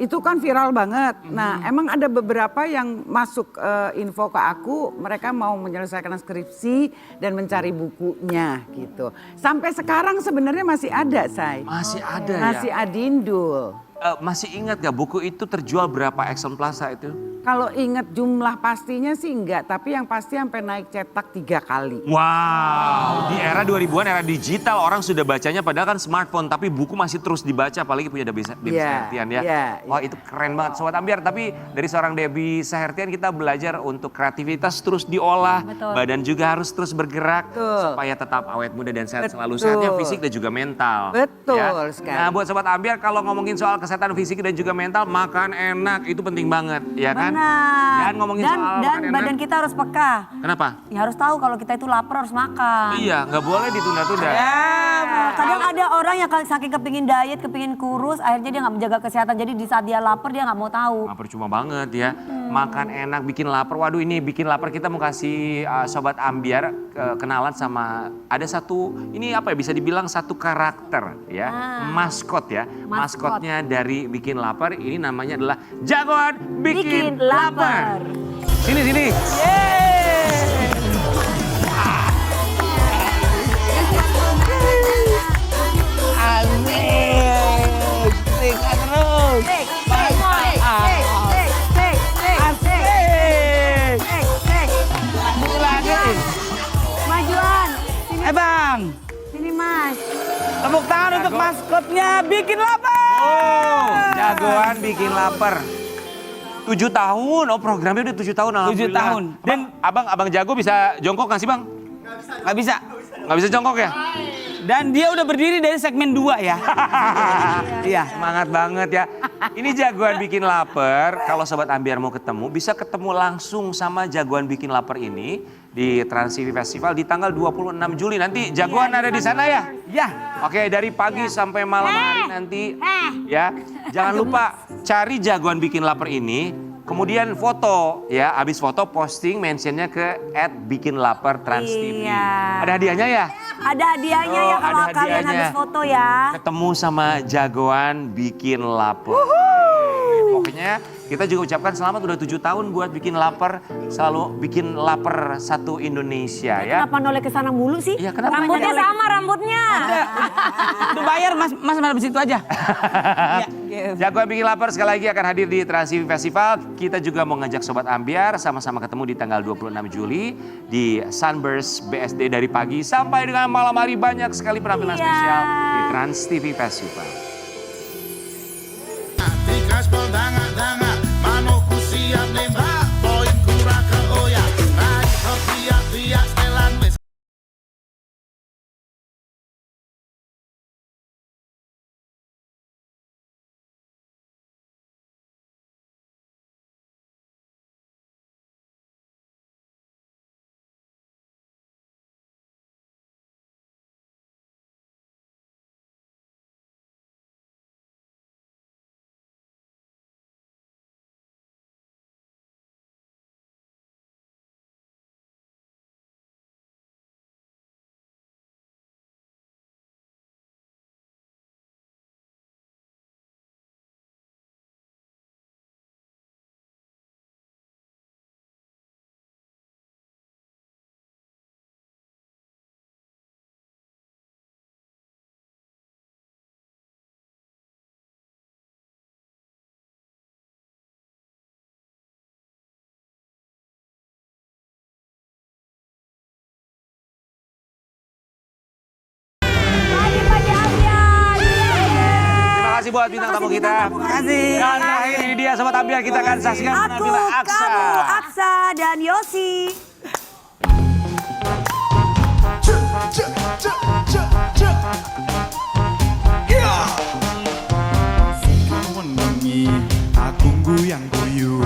Speaker 11: itu kan viral banget. Nah, emang ada beberapa yang masuk info ke aku, mereka mau menyelesaikan skripsi dan mencari bukunya gitu. Sampai sekarang sebenarnya masih ada, say.
Speaker 1: Masih ada ya?
Speaker 11: Masih adindul.
Speaker 1: Masih ingat gak buku itu terjual berapa eksemplar saat itu?
Speaker 11: Kalau inget jumlah pastinya sih enggak, tapi yang pasti sampai naik cetak 3 kali.
Speaker 1: Wow, di era 2000-an, era digital orang sudah bacanya padahal kan smartphone, tapi buku masih terus dibaca apalagi punya Debbie Sahertian ya. Wah itu keren banget Sobat Ambiar, tapi dari seorang Debbie Sahertian kita belajar untuk kreativitas terus diolah,
Speaker 2: Betul.
Speaker 1: badan juga harus terus bergerak
Speaker 11: Betul.
Speaker 1: supaya tetap awet muda dan sehat selalu.
Speaker 11: Betul.
Speaker 1: Sehatnya fisik dan juga mental.
Speaker 11: Betul sekali.
Speaker 1: Nah buat Sobat Ambiar kalau ngomongin soal kesehatan fisik dan juga mental, makan enak itu penting banget ya kan?
Speaker 2: Benar.
Speaker 1: Jangan ngomongin
Speaker 2: dan,
Speaker 1: soal
Speaker 2: dan
Speaker 1: makan enak.
Speaker 2: badan kita harus peka.
Speaker 1: Kenapa?
Speaker 2: Ya harus tahu kalau kita itu lapar harus makan.
Speaker 1: Iya, nggak boleh ditunda-tunda.
Speaker 2: Kadang ada orang yang saking kepingin diet, kepingin kurus, akhirnya dia nggak menjaga kesehatan. Jadi di saat dia lapar dia nggak mau tahu.
Speaker 1: Nah, percuma banget ya. Makan enak, bikin lapar. Waduh ini bikin lapar kita mau kasih Sobat Ambiar kenalan sama ada satu, ini apa ya bisa dibilang satu karakter ya. Maskot ya.
Speaker 2: Maskot.
Speaker 1: Maskotnya dari Bikin Lapar ini namanya adalah Jagoan Bikin,
Speaker 2: Bikin
Speaker 1: Lapar.
Speaker 2: lapar.
Speaker 1: Sini, sini.
Speaker 2: Majuan.
Speaker 3: Bang,
Speaker 2: Sini Mas.
Speaker 3: tepuk tangan untuk maskotnya Bikin Lapar.
Speaker 1: Oh, Jagoan Bikin Lapar. 7 tahun, oh programnya udah 7 tahun.
Speaker 3: 7
Speaker 1: alhamdulillah.
Speaker 3: tahun.
Speaker 1: Dan abang Jago bisa jongkok nggak sih bang?
Speaker 3: Gak bisa.
Speaker 1: Nggak bisa jongkok ya?
Speaker 3: Dan dia udah berdiri dari segmen 2 ya. Iya.
Speaker 1: Semangat banget ya. Ini Jagoan Bikin Lapar. Kalau Sobat Ambiar mau ketemu, bisa ketemu langsung sama Jagoan Bikin Lapar ini di Trans TV Festival di tanggal 26 Juli. Nanti Jagoan ada di sana ya?
Speaker 3: Ya.
Speaker 1: Oke, dari pagi sampai malam hari nanti ya. Jangan lupa cari Jagoan Bikin Lapar ini. Kemudian foto ya, abis foto posting mentionnya ke @bikinlapartransTV.
Speaker 2: Iya.
Speaker 1: Ada hadiahnya ya?
Speaker 2: Ada hadiahnya ya
Speaker 1: Oh,
Speaker 2: kalau
Speaker 1: ada
Speaker 2: kalian
Speaker 1: hadiahnya.
Speaker 2: habis foto ya.
Speaker 1: Ketemu sama Jagoan Bikin Lapar. Pokoknya kita juga ucapkan selamat udah 7 tahun buat Bikin Lapar. Selalu bikin lapar satu Indonesia ya.
Speaker 2: Kenapa noleh ke sana mulu sih?
Speaker 1: Iya, kenapa?
Speaker 7: Rambutnya sama rambutnya.
Speaker 3: Udah bayar mas di situ aja.
Speaker 1: Jagoan Bikin Lapar sekali lagi akan hadir di Trans TV Festival. Kita juga mau ngajak Sobat Ambiar sama-sama ketemu di tanggal 26 Juli di Sunburst BSD dari pagi sampai dengan malam hari. Banyak sekali penampilan spesial di Trans TV Festival.
Speaker 5: Tikas danga manukku siap nembak.
Speaker 1: kasih buat bintang tamu kita.
Speaker 2: Terima kasih.
Speaker 1: Dan terakhir ini dia Sobat Ambiar, kita akan saksikan
Speaker 2: Aku,
Speaker 1: penampilan Aksa.
Speaker 2: kamu, Aksa, dan Yosi.
Speaker 5: Wengi, aku tunggu yang guyu.